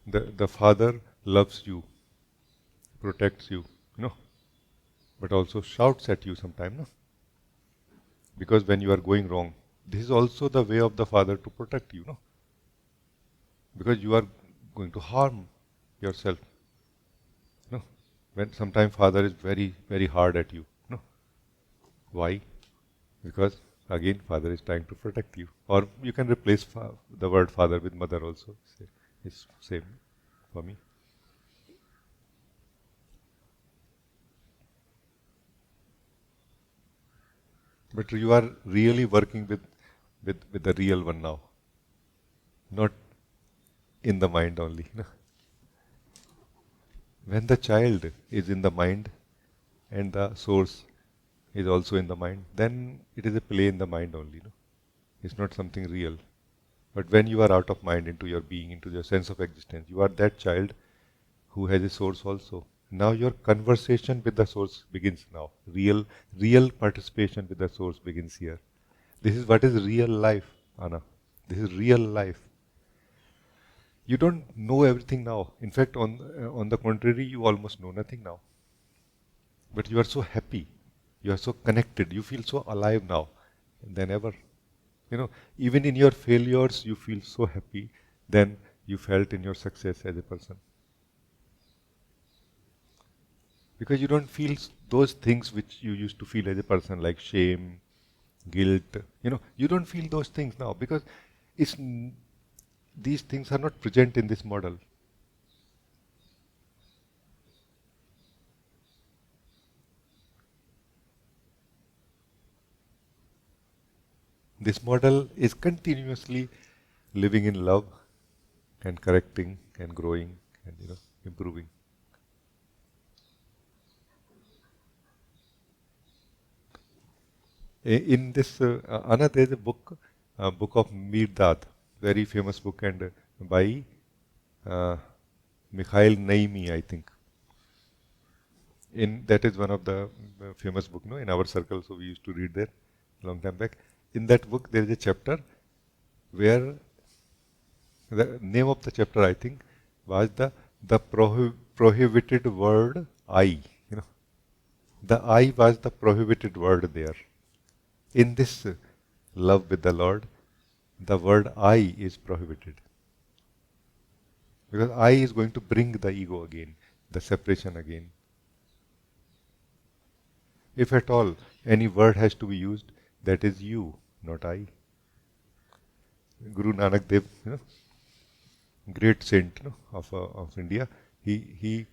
The Father loves you, protects you, but also shouts at you sometimes, no? Because when you are going wrong, this is also the way of the Father to protect you, no? Because you are going to harm yourself, no? When sometimes Father is very, very hard at you, no? Why? Because again, Father is trying to protect you. Or you can replace the word Father with Mother also. It's same for me. But you are really working with the real one now, not in the mind only. When the child is in the mind and the source is also in the mind, then it is a play in the mind only. It's not something real. But when you are out of mind, into your being, into your sense of existence, you are that child who has a source also. Now your conversation with the source begins now. Real participation with the source begins here. This is what is real life, Anna. This is real life. You don't know everything now. In fact, on the contrary, you almost know nothing now. But you are so happy. You are so connected. You feel so alive now than ever. Even in your failures, you feel so happy. Then you felt in your success as a person. Because you don't feel those things which you used to feel as a person, like shame, guilt. You don't feel those things now because these things are not present in this model. This model is continuously living in love and correcting and growing and improving. In this, Anna, there is a book of Mirdad, very famous book, and by Mikhail Naimi, I think. That is one of the famous book, in our circle. So we used to read there long time back. In that book, there is a chapter where the name of the chapter, I think, was the prohibited word I. The I was the prohibited word there. In this love with the Lord, the word I is prohibited. Because I is going to bring the ego again, the separation again. If at all any word has to be used, that is you, not I. Guru Nanak Dev, great saint of India, his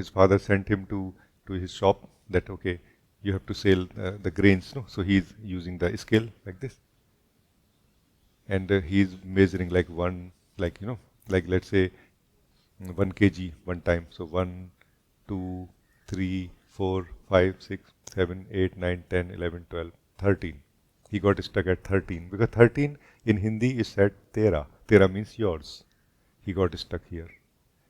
father sent him to his shop that, okay, you have to sell the grains. So he is using the scale like this. And he is measuring like let's say 1 kg one time. So 1, 2, 3, 4, 5, 6, 7, 8, 9, 10, 11, 12, 13. He got stuck at 13 because 13 in Hindi is said tera. Tera means yours. He got stuck here.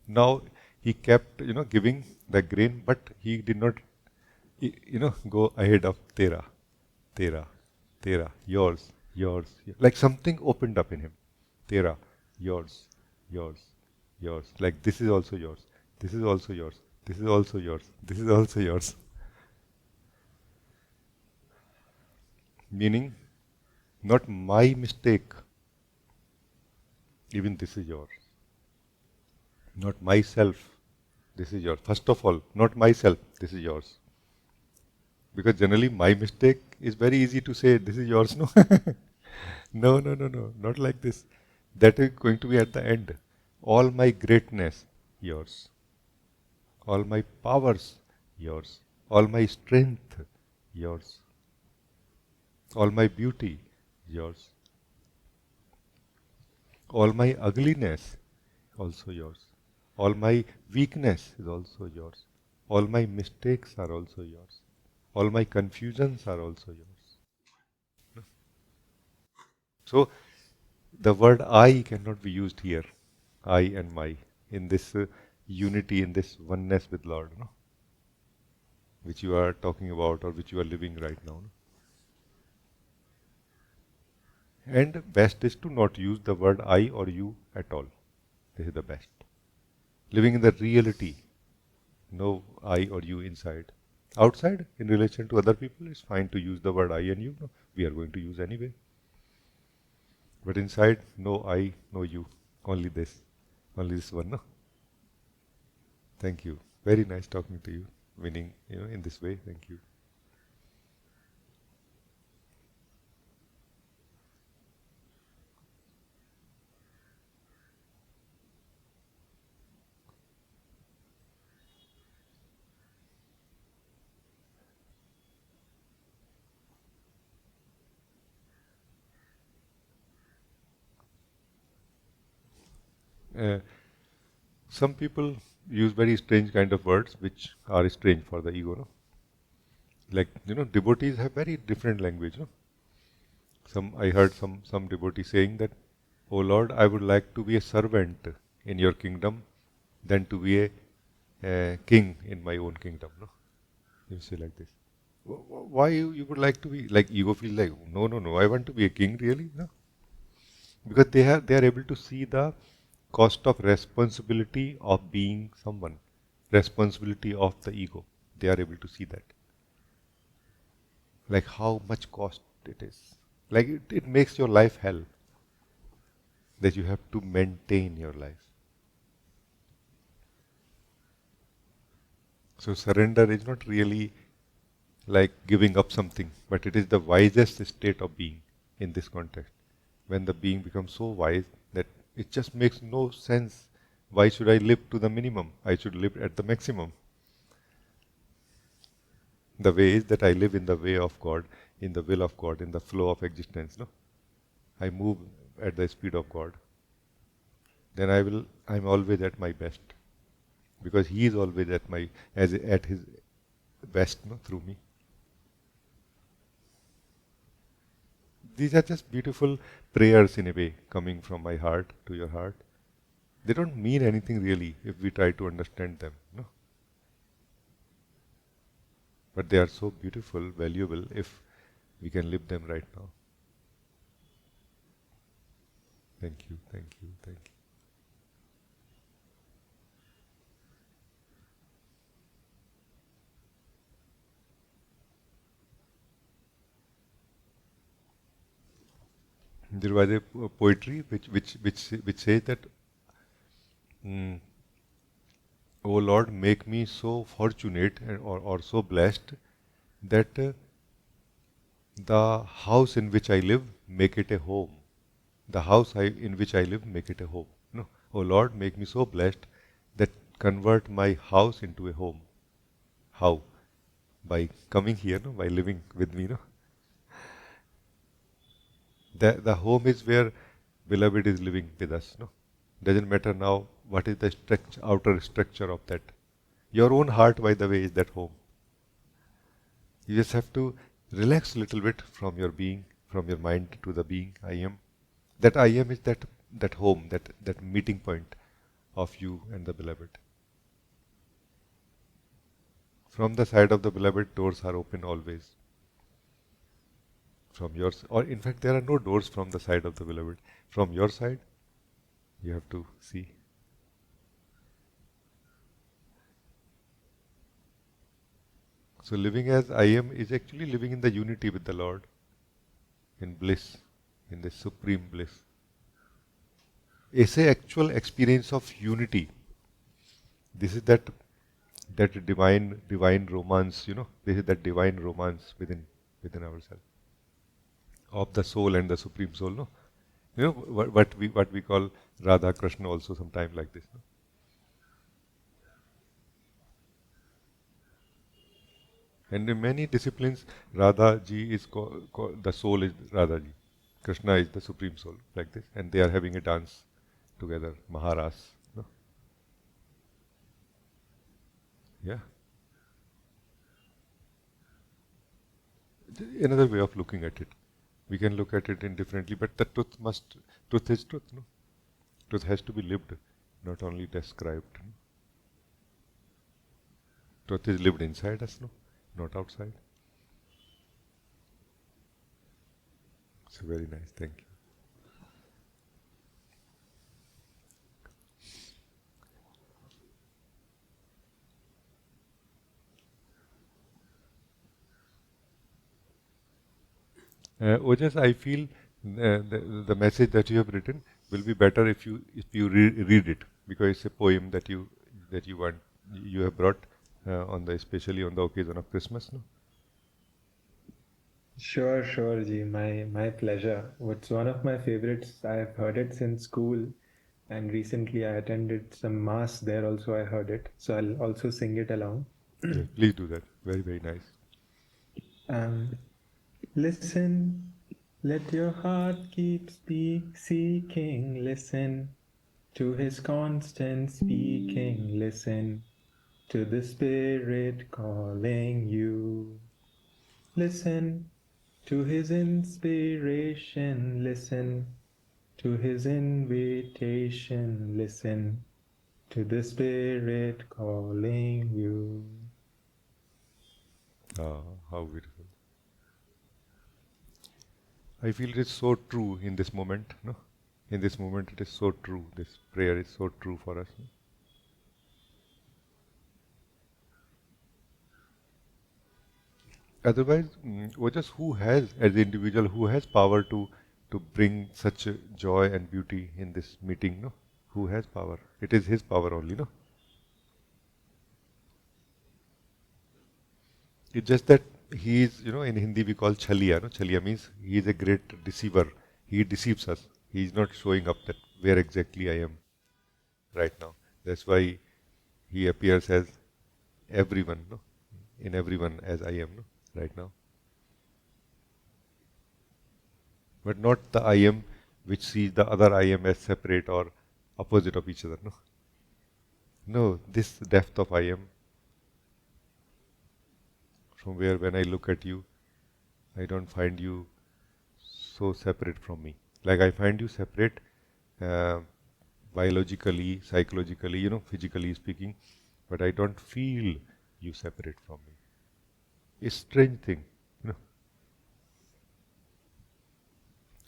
Now he kept giving the grain, but he did not go ahead of tera, tera, tera, yours, yours. Like something opened up in him. Tera, yours, yours, yours. Like this is also yours. This is also yours. This is also yours. This is also yours. Meaning, not my mistake. Even this is yours. Not myself. This is yours. First of all, not myself. This is yours. Because generally my mistake is very easy to say, this is yours, no? No, not like this. That is going to be at the end. All my greatness, yours. All my powers, yours. All my strength, yours. All my beauty, yours. All my ugliness, also yours. All my weakness is also yours. All my mistakes are also yours. All my confusions are also yours. So, the word I cannot be used here. I and my. In this unity, in this oneness with Lord, which you are talking about or which you are living right now. And best is to not use the word I or you at all. This is the best. Living in the reality. No I or you inside. Outside, in relation to other people, it's fine to use the word I and you. We are going to use anyway. But inside, no I, no you. Only this. Only this one, no? Thank you. Very nice talking to you. Winning, in this way. Thank you. Some people use very strange kind of words which are strange for the ego. No? Like, devotees have very different language. No? I heard some devotee saying that, "Oh Lord, I would like to be a servant in your kingdom than to be a king in my own kingdom." No? You say like this. Why you would like to be, like ego feels like, no, I want to be a king really? No. Because they are able to see the cost of responsibility of being someone, responsibility of the ego. They are able to see that. Like how much cost it is. Like it makes your life hell. that you have to maintain your life. So surrender is not really like giving up something, but it is the wisest state of being in this context. When the being becomes so wise that it just makes no sense. Why should I live to the minimum? I should live at the maximum. The way is that I live in the way of God, in the will of God, in the flow of existence. No, I move at the speed of God. Then I'm always at my best, because He is always at His best, no, through me. These are just beautiful prayers in a way, coming from my heart to your heart. They don't mean anything really if we try to understand them, no. But they are so beautiful, valuable, if we can live them right now. Thank you, thank you, thank you. There was a poetry which says that, "O Lord, make me so fortunate or so blessed that the house in which I live, make it a home. The house in which I live, make it a home." No, "O Lord, make me so blessed that convert my house into a home." How? By coming here, no? By living with me, no? The home is where beloved is living with us, no? Doesn't matter now what is the outer structure of that. Your own heart, by the way, is that home. You just have to relax a little bit from your being, from your mind to the being, I am. That I am is that home, that meeting point of you and the beloved. From the side of the beloved, doors are open always. From yours, or in fact there are no doors from the side of the beloved. From your side, you have to see. So living as I am is actually living in the unity with the Lord, in bliss, in the supreme bliss. It's an actual experience of unity. This is that divine romance, you know. This is that divine romance within ourselves, of the soul and the supreme soul, no? You know what we call Radha Krishna also sometime like this, no? And in many disciplines, Radha ji is the soul is Radha ji, Krishna is the supreme soul, like this, and they are having a dance together, Maharas, no? Yeah. Another way of looking at it. We can look at it indifferently, but the truth is truth, no? Truth has to be lived, not only described. No? Truth is lived inside us, no? Not outside. So very nice, thank you. Ojas, I feel the message that you have written will be better if you read it, because it's a poem that you have brought especially on the occasion of Christmas, no? Sure, Ji. My pleasure. It's one of my favorites. I've heard it since school, and recently I attended some mass there. Also, I heard it, so I'll also sing it along. Yeah, please do that. Very, very nice. Listen, let your heart keep seeking. Listen to His constant speaking. Listen to the Spirit calling you. Listen to His inspiration. Listen to His invitation. Listen to the Spirit calling you. Ah, how beautiful. I feel it is so true in this moment, no? In this moment it is so true. This prayer is so true for us. No? Otherwise, or just who has, as the individual, who has power to to bring such joy and beauty in this meeting, no? Who has power? It is his power only, no? It's just that he is, in Hindi we call chaliya, no? Chaliya means he is a great deceiver. He deceives us. He is not showing up that where exactly I am right now. That's why he appears as everyone, no? In everyone as I am, no? Right now. But not the I am which sees the other I am as separate or opposite of each other, no? No, this depth of I am, from where when I look at you, I don't find you so separate from me. Like I find you separate biologically, psychologically, physically speaking, but I don't feel you separate from me. It's a strange thing,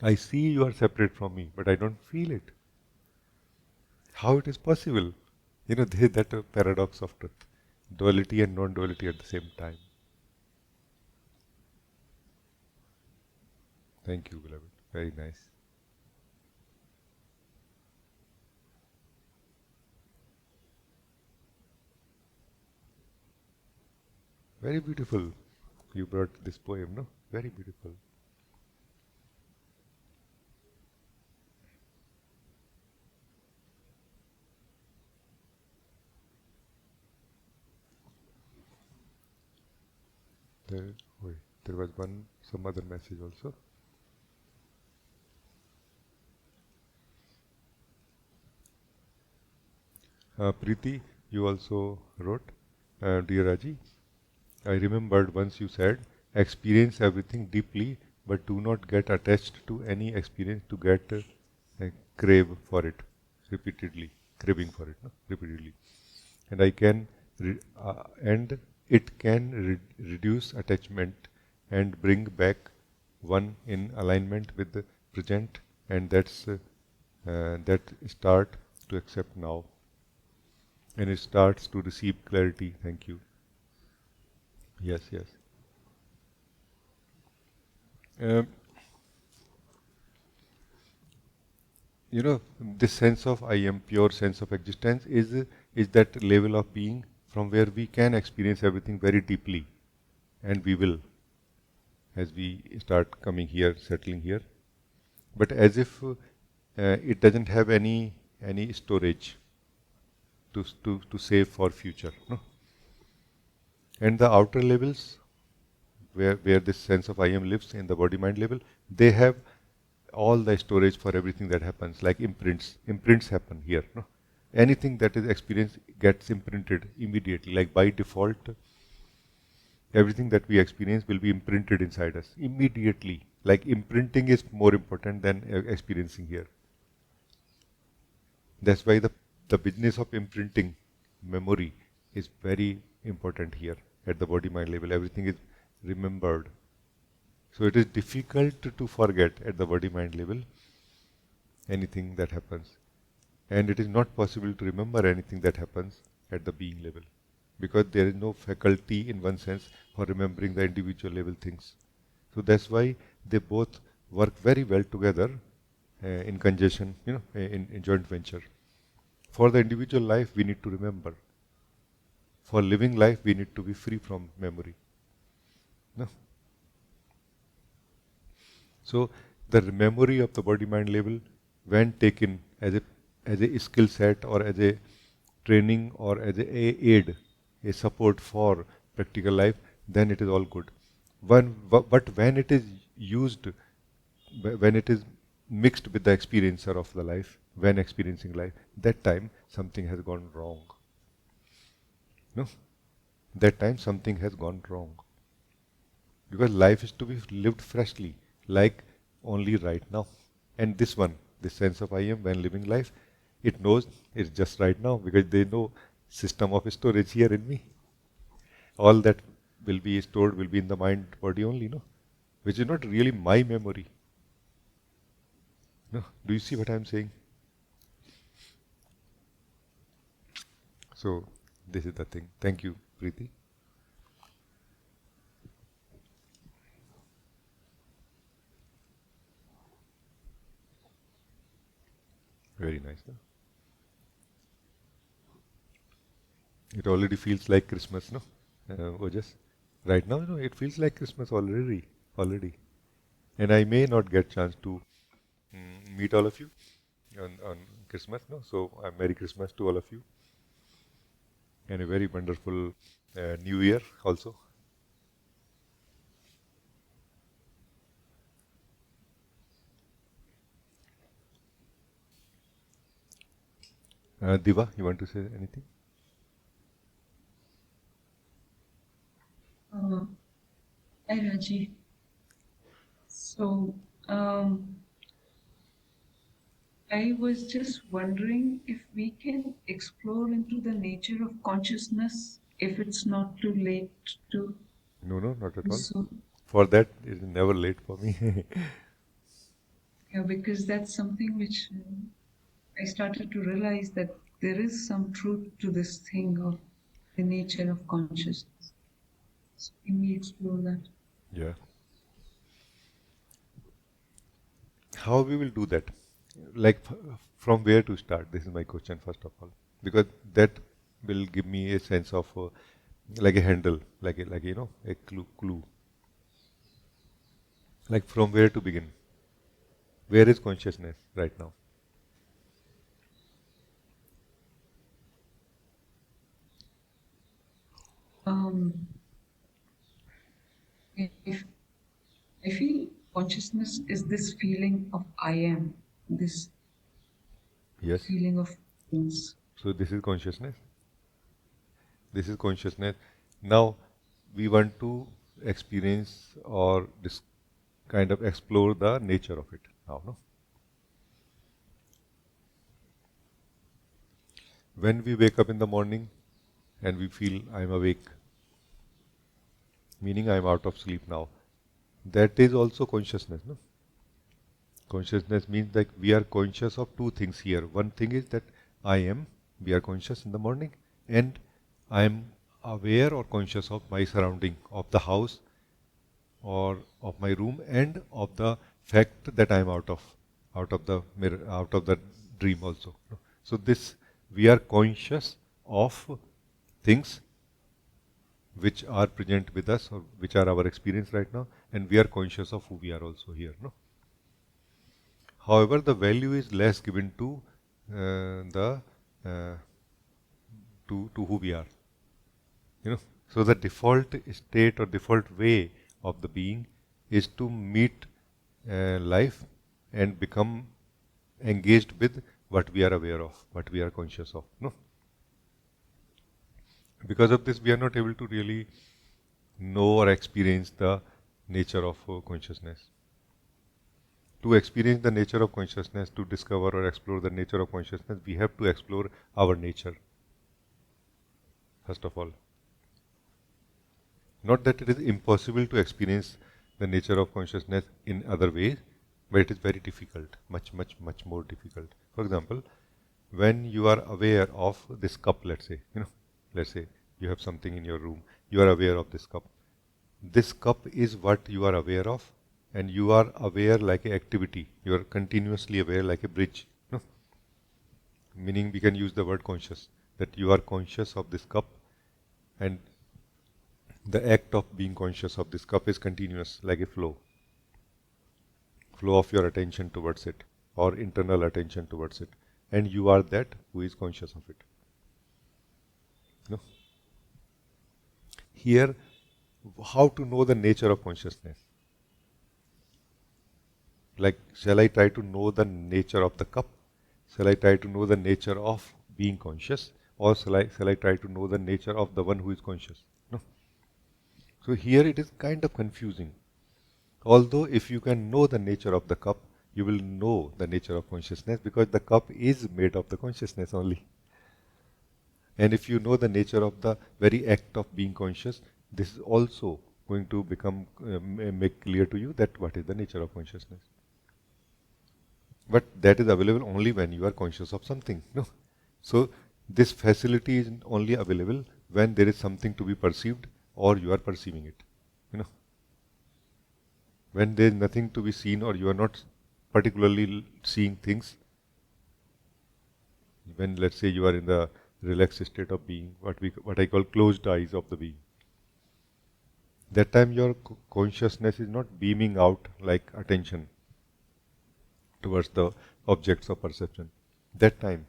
I see you are separate from me, but I don't feel it. How it is possible? There is that paradox of truth. Duality and non-duality at the same time. Thank you, beloved. Very nice. Very beautiful. You brought this poem, no? Very beautiful. There was some other message also. Preeti, you also wrote, Dear Rajee, I remembered once you said, experience everything deeply, but do not get attached to any experience to get crave for it repeatedly, craving for it, no? Repeatedly. And and it can reduce attachment and bring back one in alignment with the present, and that start to accept now, and it starts to receive clarity. Thank you. Yes, yes. This sense of I am, pure sense of existence, is that level of being from where we can experience everything very deeply, and we will, as we start coming here, settling here. But as if it doesn't have any storage to save for future, no? And the outer levels, where this sense of I am lives in the body-mind level, they have all the storage for everything that happens, like imprints. Imprints happen here, no? Anything that is experienced gets imprinted immediately, like by default. Everything that we experience will be imprinted inside us immediately. Like imprinting is more important than experiencing here. That's why the business of imprinting memory is very important here at the body-mind level. Everything is remembered. So it is difficult to forget at the body-mind level anything that happens. And it is not possible to remember anything that happens at the being level, because there is no faculty in one sense for remembering the individual level things. So that's why they both work very well together in conjunction, in joint venture. For the individual life, we need to remember. For living life, we need to be free from memory. No? So the memory of the body-mind level, when taken as a skill set or as a training or as a aid, a support for practical life, then it is all good. But when it is used, when it is mixed with the experiencer of the life, when experiencing life, that time something has gone wrong. No? That time something has gone wrong. Because life is to be lived freshly, like only right now. And this sense of I am when living life, it knows it's just right now, because they know system of storage here in me. All that will be stored will be in the mind body only, no? Which is not really my memory. No? Do you see what I am saying? So this is the thing. Thank you, Preeti. Very nice. No? It already feels like Christmas, no? Ojas? Right now, it feels like Christmas already. And I may not get chance to meet all of you on Christmas, no? So, Merry Christmas to all of you. And a very wonderful New Year also. Diva, you want to say anything? Hi, Rajee. So, I was just wondering if we can explore into the nature of consciousness if it's not too late to No, not at do all. so. For that, it is never late for me. Yeah, because that's something which I started to realize that there is some truth to this thing of the nature of consciousness. So can we explore that? Yeah. How we will do that? Like from where to start? This is my question first of all, because that will give me a sense of like a handle, like a clue. Like from where to begin? Where is consciousness right now? If I feel consciousness is this feeling of I am, this Yes. feeling of things. So this is consciousness. This is consciousness. Now we want to experience or kind of explore the nature of it now, no? When we wake up in the morning and we feel I'm awake, meaning I'm out of sleep now, that is also consciousness, no? Consciousness means that we are conscious of two things here. One thing is that we are conscious in the morning, and I am aware or conscious of my surrounding, of the house or of my room, and of the fact that I am out of the mirror, out of the dream also. So this, we are conscious of things which are present with us or which are our experience right now, and we are conscious of who we are also here, no? However, the value is less given to the to who we are. So the default state or default way of the being is to meet life and become engaged with what we are aware of, what we are conscious of. No. Because of this, we are not able to really know or experience the nature of consciousness. To experience the nature of consciousness, to discover or explore the nature of consciousness, we have to explore our nature, first of all. Not that it is impossible to experience the nature of consciousness in other ways, but it is very difficult, much more difficult. For example, when you are aware of this cup, let's say you have something in your room, you are aware of this cup. This cup is what you are aware of, and you are aware like an activity. You are continuously aware like a bridge. Meaning we can use the word conscious, that you are conscious of this cup, and the act of being conscious of this cup is continuous, like a flow of your attention towards it, or internal attention towards it, and you are that who is conscious of it. Here, how to know the nature of consciousness? Like, shall I try to know the nature of the cup? Shall I try to know the nature of being conscious? Or shall I try to know the nature of the one who is conscious? No. So here it is kind of confusing. Although if you can know the nature of the cup, you will know the nature of consciousness, because the cup is made of the consciousness only. And if you know the nature of the very act of being conscious, this is also going to become make clear to you that what is the nature of consciousness. But that is available only when you are conscious of something. No? So this facility is only available when there is something to be perceived or you are perceiving it. When there is nothing to be seen or you are not particularly seeing things, When, let's say, you are in the relaxed state of being, what I call closed eyes of the being. That time your consciousness is not beaming out like attention towards the objects of perception. That time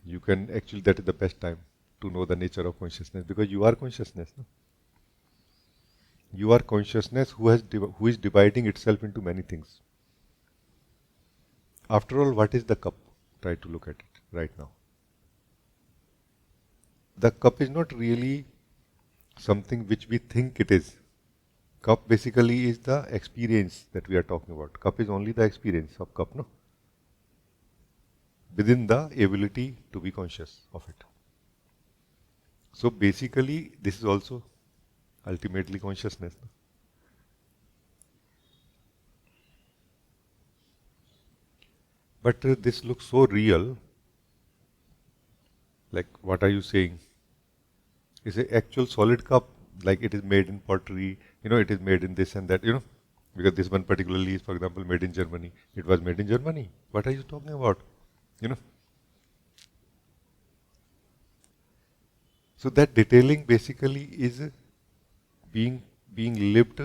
you can actually, that is the best time to know the nature of consciousness, because you are consciousness. No? You are consciousness who is dividing itself into many things. After all, what is the cup? Try to look at it right now. The cup is not really something which we think it is. Cup basically is the experience that we are talking about. Cup is only the experience of cup, no? Within the ability to be conscious of it. So basically, this is also ultimately consciousness. No? But this looks so real. Like, what are you saying? Is an actual solid cup, like it is made in pottery, it is made in this and that, because this one particularly is, for example, made in Germany. It was made in Germany. What are you talking about? So that detailing basically is being lived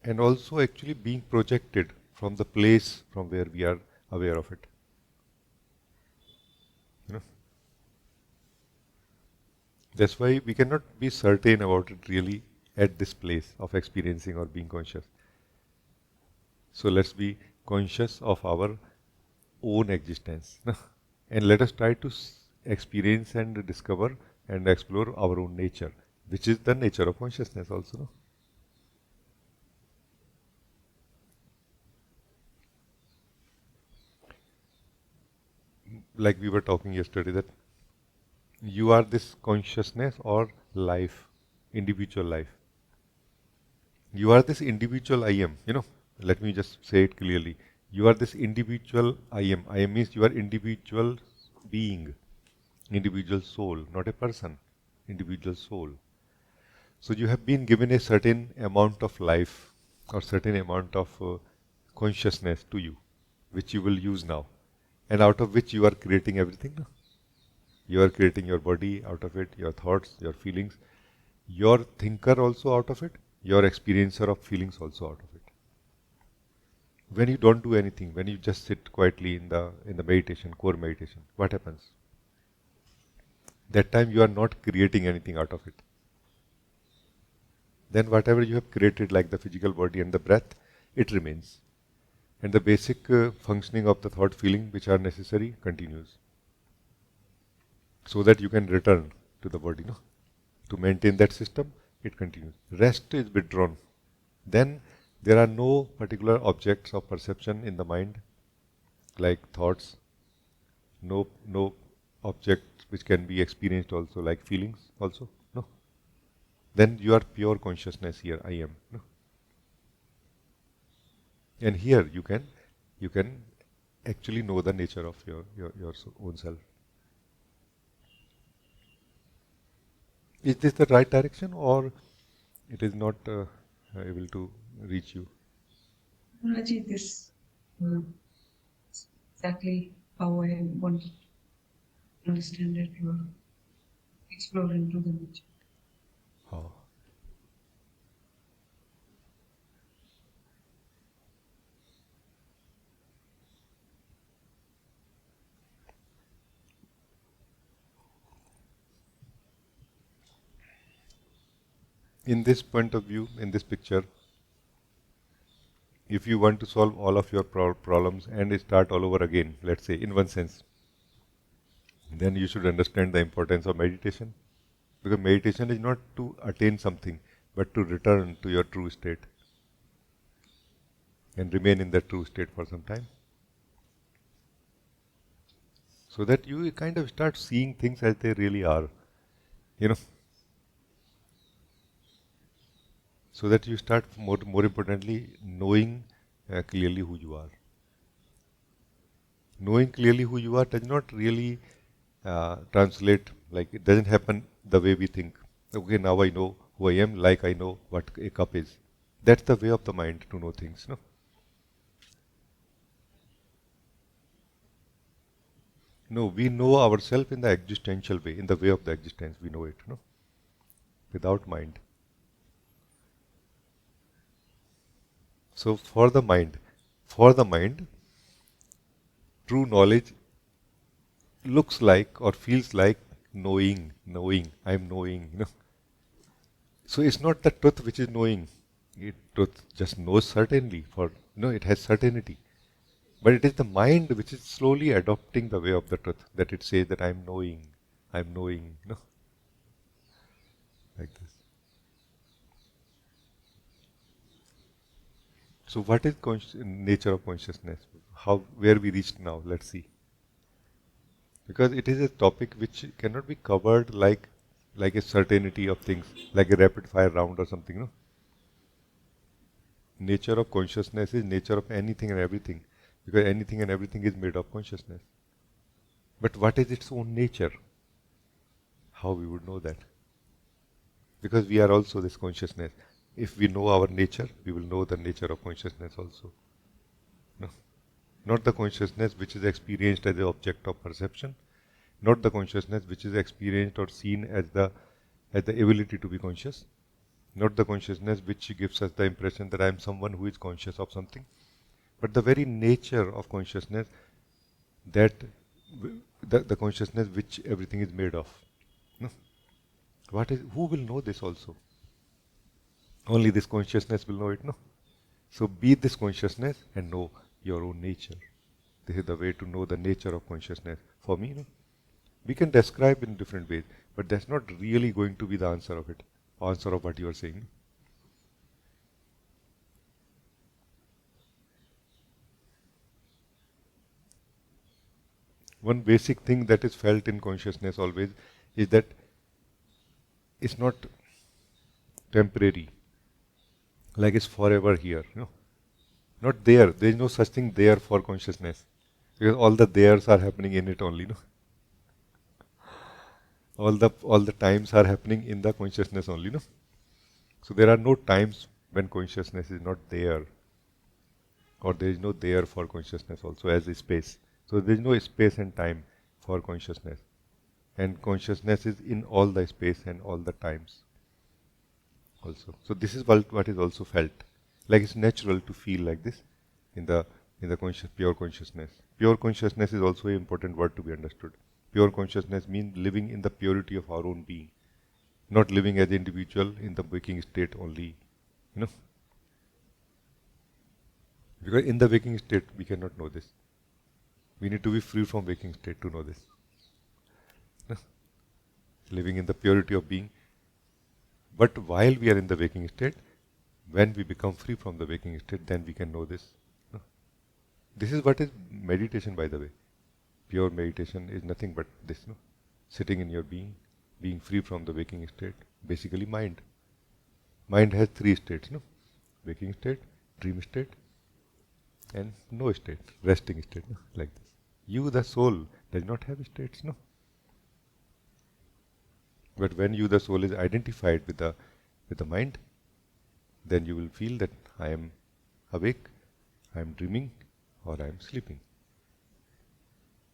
and also actually being projected from the place from where we are aware of it. That's why we cannot be certain about it really at this place of experiencing or being conscious. So let's be conscious of our own existence. And let us try to experience and discover and explore our own nature, which is the nature of consciousness also. No? Like we were talking yesterday, that you are this consciousness or life, individual life. You are this individual I am, Let me just say it clearly. You are this individual I am. I am means you are individual being, individual soul, not a person, individual soul. So you have been given a certain amount of life or certain amount of consciousness to you, which you will use now, and out of which you are creating everything. No? You are creating your body out of it, your thoughts, your feelings, your thinker also out of it, your experiencer of feelings also out of it. When you don't do anything, when you just sit quietly in the meditation, core meditation, what happens? That time you are not creating anything out of it. Then whatever you have created, like the physical body and the breath, it remains. And the basic functioning of the thought, feeling, which are necessary, continues. So that you can return to the body. No? To maintain that system, it continues. Rest is withdrawn. Then there are no particular objects of perception in the mind, like thoughts, no objects which can be experienced also, like feelings also. No. Then you are pure consciousness here, I am. No. And here you can actually know the nature of your own self. Is this the right direction, or it is not able to reach you? Rajee, this is exactly how I want to understand it. You are exploring to the nature. Oh. In this point of view, in this picture, if you want to solve all of your problems and start all over again, let's say, in one sense, then you should understand the importance of meditation. Because meditation is not to attain something, but to return to your true state and remain in that true state for some time. So that you kind of start seeing things as they really are. So that you start, more importantly, knowing clearly who you are. Knowing clearly who you are does not really translate, like it doesn't happen the way we think. Okay, now I know who I am, like I know what a cup is. That's the way of the mind to know things. No? No, we know ourselves in the existential way, in the way of the existence. We know it, no? Without mind. So for the mind, true knowledge looks like or feels like knowing. I'm knowing, So it's not the truth which is knowing. Truth just knows certainly. It has certainty. But it is the mind which is slowly adopting the way of the truth, that it says that I'm knowing, like this. So what is nature of consciousness? Where we reached now? Let's see. Because it is a topic which cannot be covered like a certainty of things, like a rapid fire round or something, no? Nature of consciousness is nature of anything and everything, because anything and everything is made of consciousness. But what is its own nature? How we would know that? Because we are also this consciousness. If we know our nature, we will know the nature of consciousness also. No? Not the consciousness which is experienced as the object of perception, not the consciousness which is experienced or seen as the ability to be conscious, not the consciousness which gives us the impression that I am someone who is conscious of something, but the very nature of consciousness, that the consciousness which everything is made of. No? Who will know this also? Only this consciousness will know it, no? So be this consciousness and know your own nature. This is the way to know the nature of consciousness. For me, no? We can describe in different ways, but that's not really going to be the answer of it, answer of what you are saying. One basic thing that is felt in consciousness always is that it's not temporary, like it's forever here. Not there. There is no such thing there for consciousness, because all the theres are happening in it only. All the times are happening in the consciousness only. So there are no times when consciousness is not there, or there is no there for consciousness also as a space. So there is no space and time for consciousness, and consciousness is in all the space and all the times also. So this is what is also felt. Like it's natural to feel like this in the pure consciousness. Pure consciousness is also an important word to be understood. Pure consciousness means living in the purity of our own being, not living as individual in the waking state only. Because in the waking state we cannot know this. We need to be free from waking state to know this. Living in the purity of being. But while we are in the waking state, when we become free from the waking state, then we can know this. This is what is meditation, by the way. Pure meditation is nothing but this, sitting in your being free from the waking state. Basically mind. Mind has three states, waking state, dream state, and no state, resting state, like this. You, the soul, does not have states, But when you, the soul, is identified with the mind, then you will feel that I am awake, I am dreaming, or I am sleeping.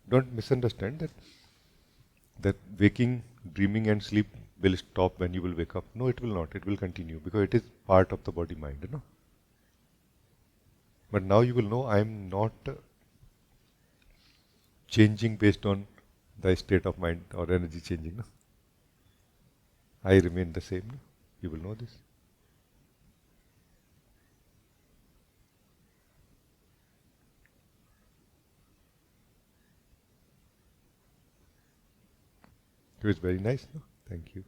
Don't misunderstand that waking, dreaming and sleep will stop when you will wake up. No, it will not. It will continue because it is part of the body-mind. But now you will know I am not changing based on the state of mind or energy changing. I remain the same. You will know this. It was very nice. Thank you.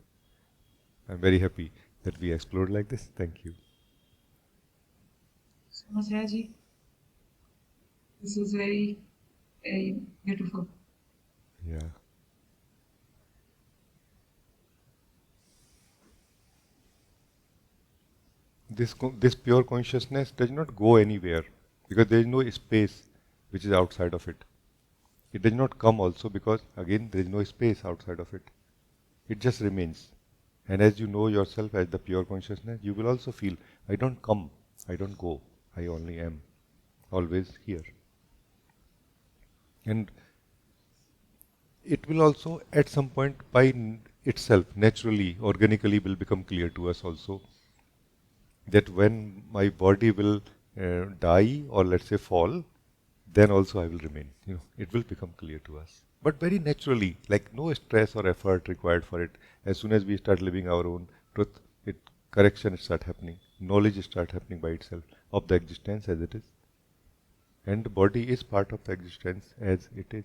I'm very happy that we explored like this. Thank you. So much, Rajee. This was very, very beautiful. Yeah. This pure consciousness does not go anywhere because there is no space which is outside of it. It does not come also because, again, there is no space outside of it. It just remains. And as you know yourself as the pure consciousness, you will also feel, I don't come, I don't go, I only am, always here. And it will also at some point by itself, naturally, organically will become clear to us also that when my body will die or let's say fall, then also I will remain. It will become clear to us. But very naturally, like no stress or effort required for it. As soon as we start living our own truth, correction start happening, knowledge start happening by itself of the existence as it is. And the body is part of the existence as it is.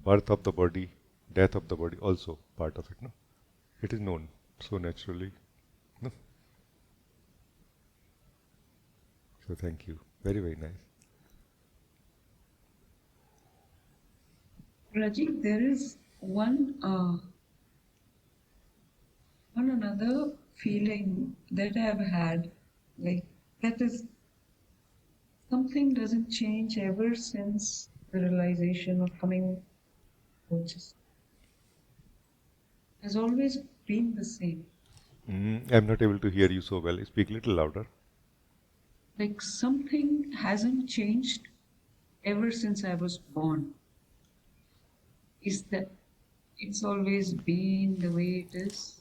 Birth of the body, death of the body also part of it. No, it is known so naturally. No. So thank you. Very, very nice. Rajee, there is one another feeling that I have had, like that is something doesn't change ever since the realization of coming conscious. Has always been the same. I'm not able to hear you so well. Speak a little louder. Like something hasn't changed ever since I was born. Is that it's always been the way it is?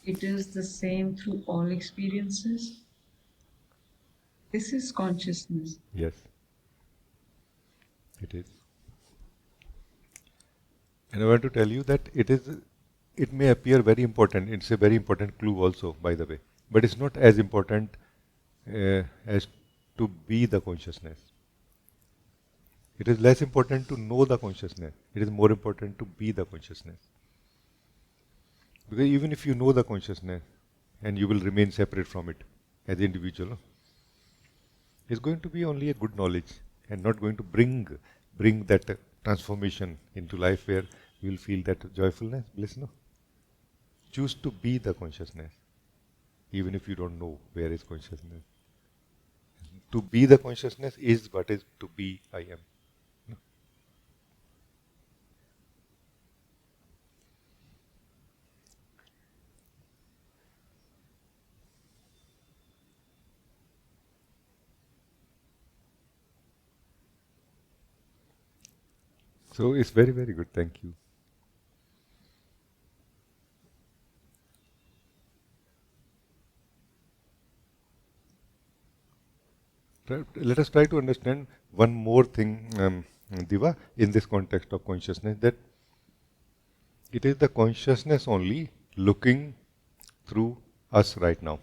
It is the same through all experiences. This is consciousness. Yes, it is. And I want to tell you that it may appear very important. It's a very important clue also, by the way. But it's not as important as to be the consciousness. It is less important to know the consciousness. It is more important to be the consciousness. Because even if you know the consciousness and you will remain separate from it as an individual, it's going to be only a good knowledge and not going to bring that transformation into life where you will feel that joyfulness, bliss. No. Choose to be the consciousness, even if you don't know where is consciousness. To be the consciousness is what is to be I am. No. So it's very, very good. Thank you. Let us try to understand one more thing, Diva, in this context of consciousness, that it is the consciousness only looking through us right now.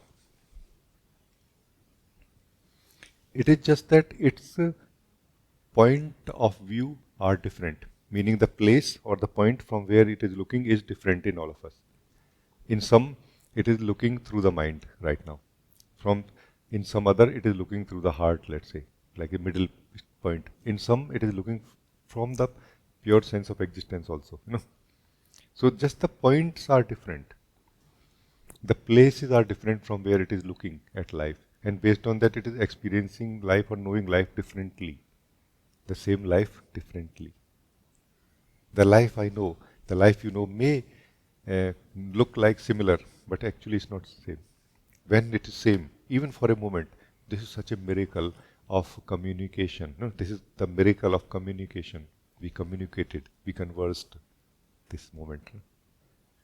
It is just that its point of view are different, meaning the place or the point from where it is looking is different in all of us. In some, it is looking through the mind right now. In some other, it is looking through the heart, let's say, like a middle point. In some, it is looking from the pure sense of existence also. So just the points are different. The places are different from where it is looking at life. And based on that, it is experiencing life or knowing life differently. The same life differently. The life I know, the life you know may look like similar, but actually it's not the same. When it is same, even for a moment, this is such a miracle of communication. No, this is the miracle of communication. We communicated, we conversed this moment.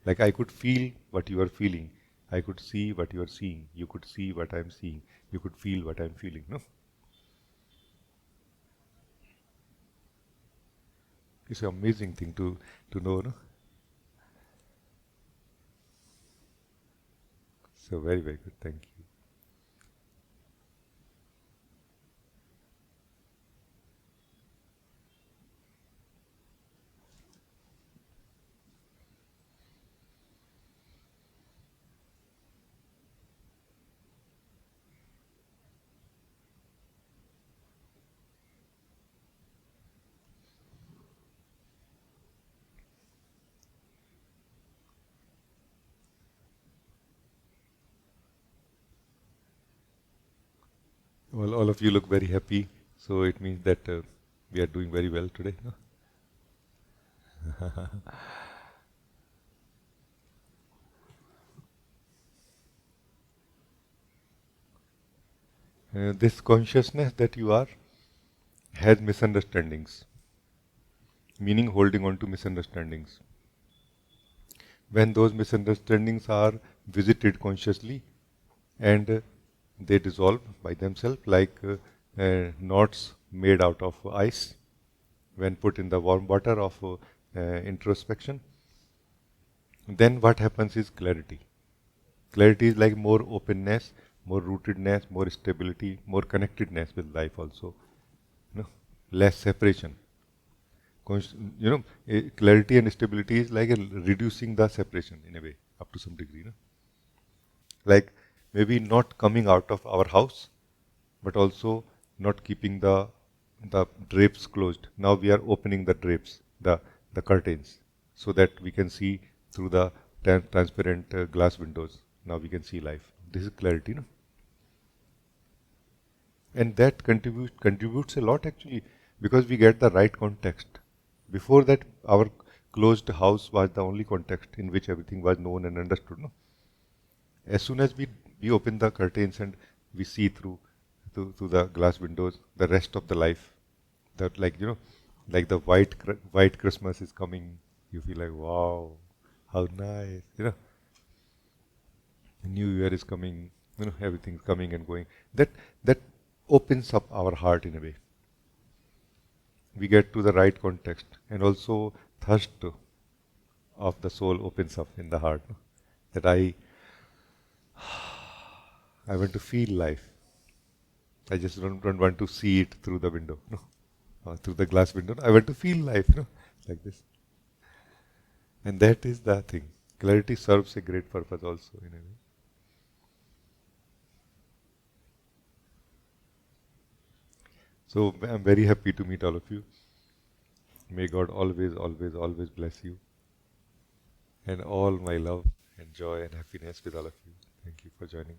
Like I could feel what you are feeling. I could see what you are seeing. You could see what I am seeing. You could feel what I am feeling. No? It's an amazing thing to know. No? So very, very good. Thank you. Well, all of you look very happy, so it means that we are doing very well today. No? This consciousness that you are has misunderstandings. meaning holding on to misunderstandings. When those misunderstandings are visited consciously and they dissolve by themselves like knots made out of ice when put in the warm water of introspection, then what happens is clarity. Clarity is like more openness, more rootedness, more stability, more connectedness with life also. Less separation. Clarity and stability is like reducing the separation in a way, up to some degree. Like maybe not coming out of our house, but also not keeping the drapes closed. Now we are opening the drapes, the curtains, so that we can see through the transparent glass windows. Now we can see life. This is clarity, no? And that contributes a lot actually, because we get the right context. Before that, our closed house was the only context in which everything was known and understood. No? As soon as we open the curtains and we see through the glass windows the rest of the life, that like like the white Christmas is coming, you feel like, wow, how nice, New Year is coming, everything's coming and going. That opens up our heart in a way. We get to the right context, and also thirst of the soul opens up in the heart. No? That I want to feel life. I just don't want to see it through the window, through the glass window. I want to feel life, like this. And that is the thing. Clarity serves a great purpose also in a way. So I'm very happy to meet all of you. May God always, always, always bless you. And all my love and joy and happiness with all of you. Thank you for joining.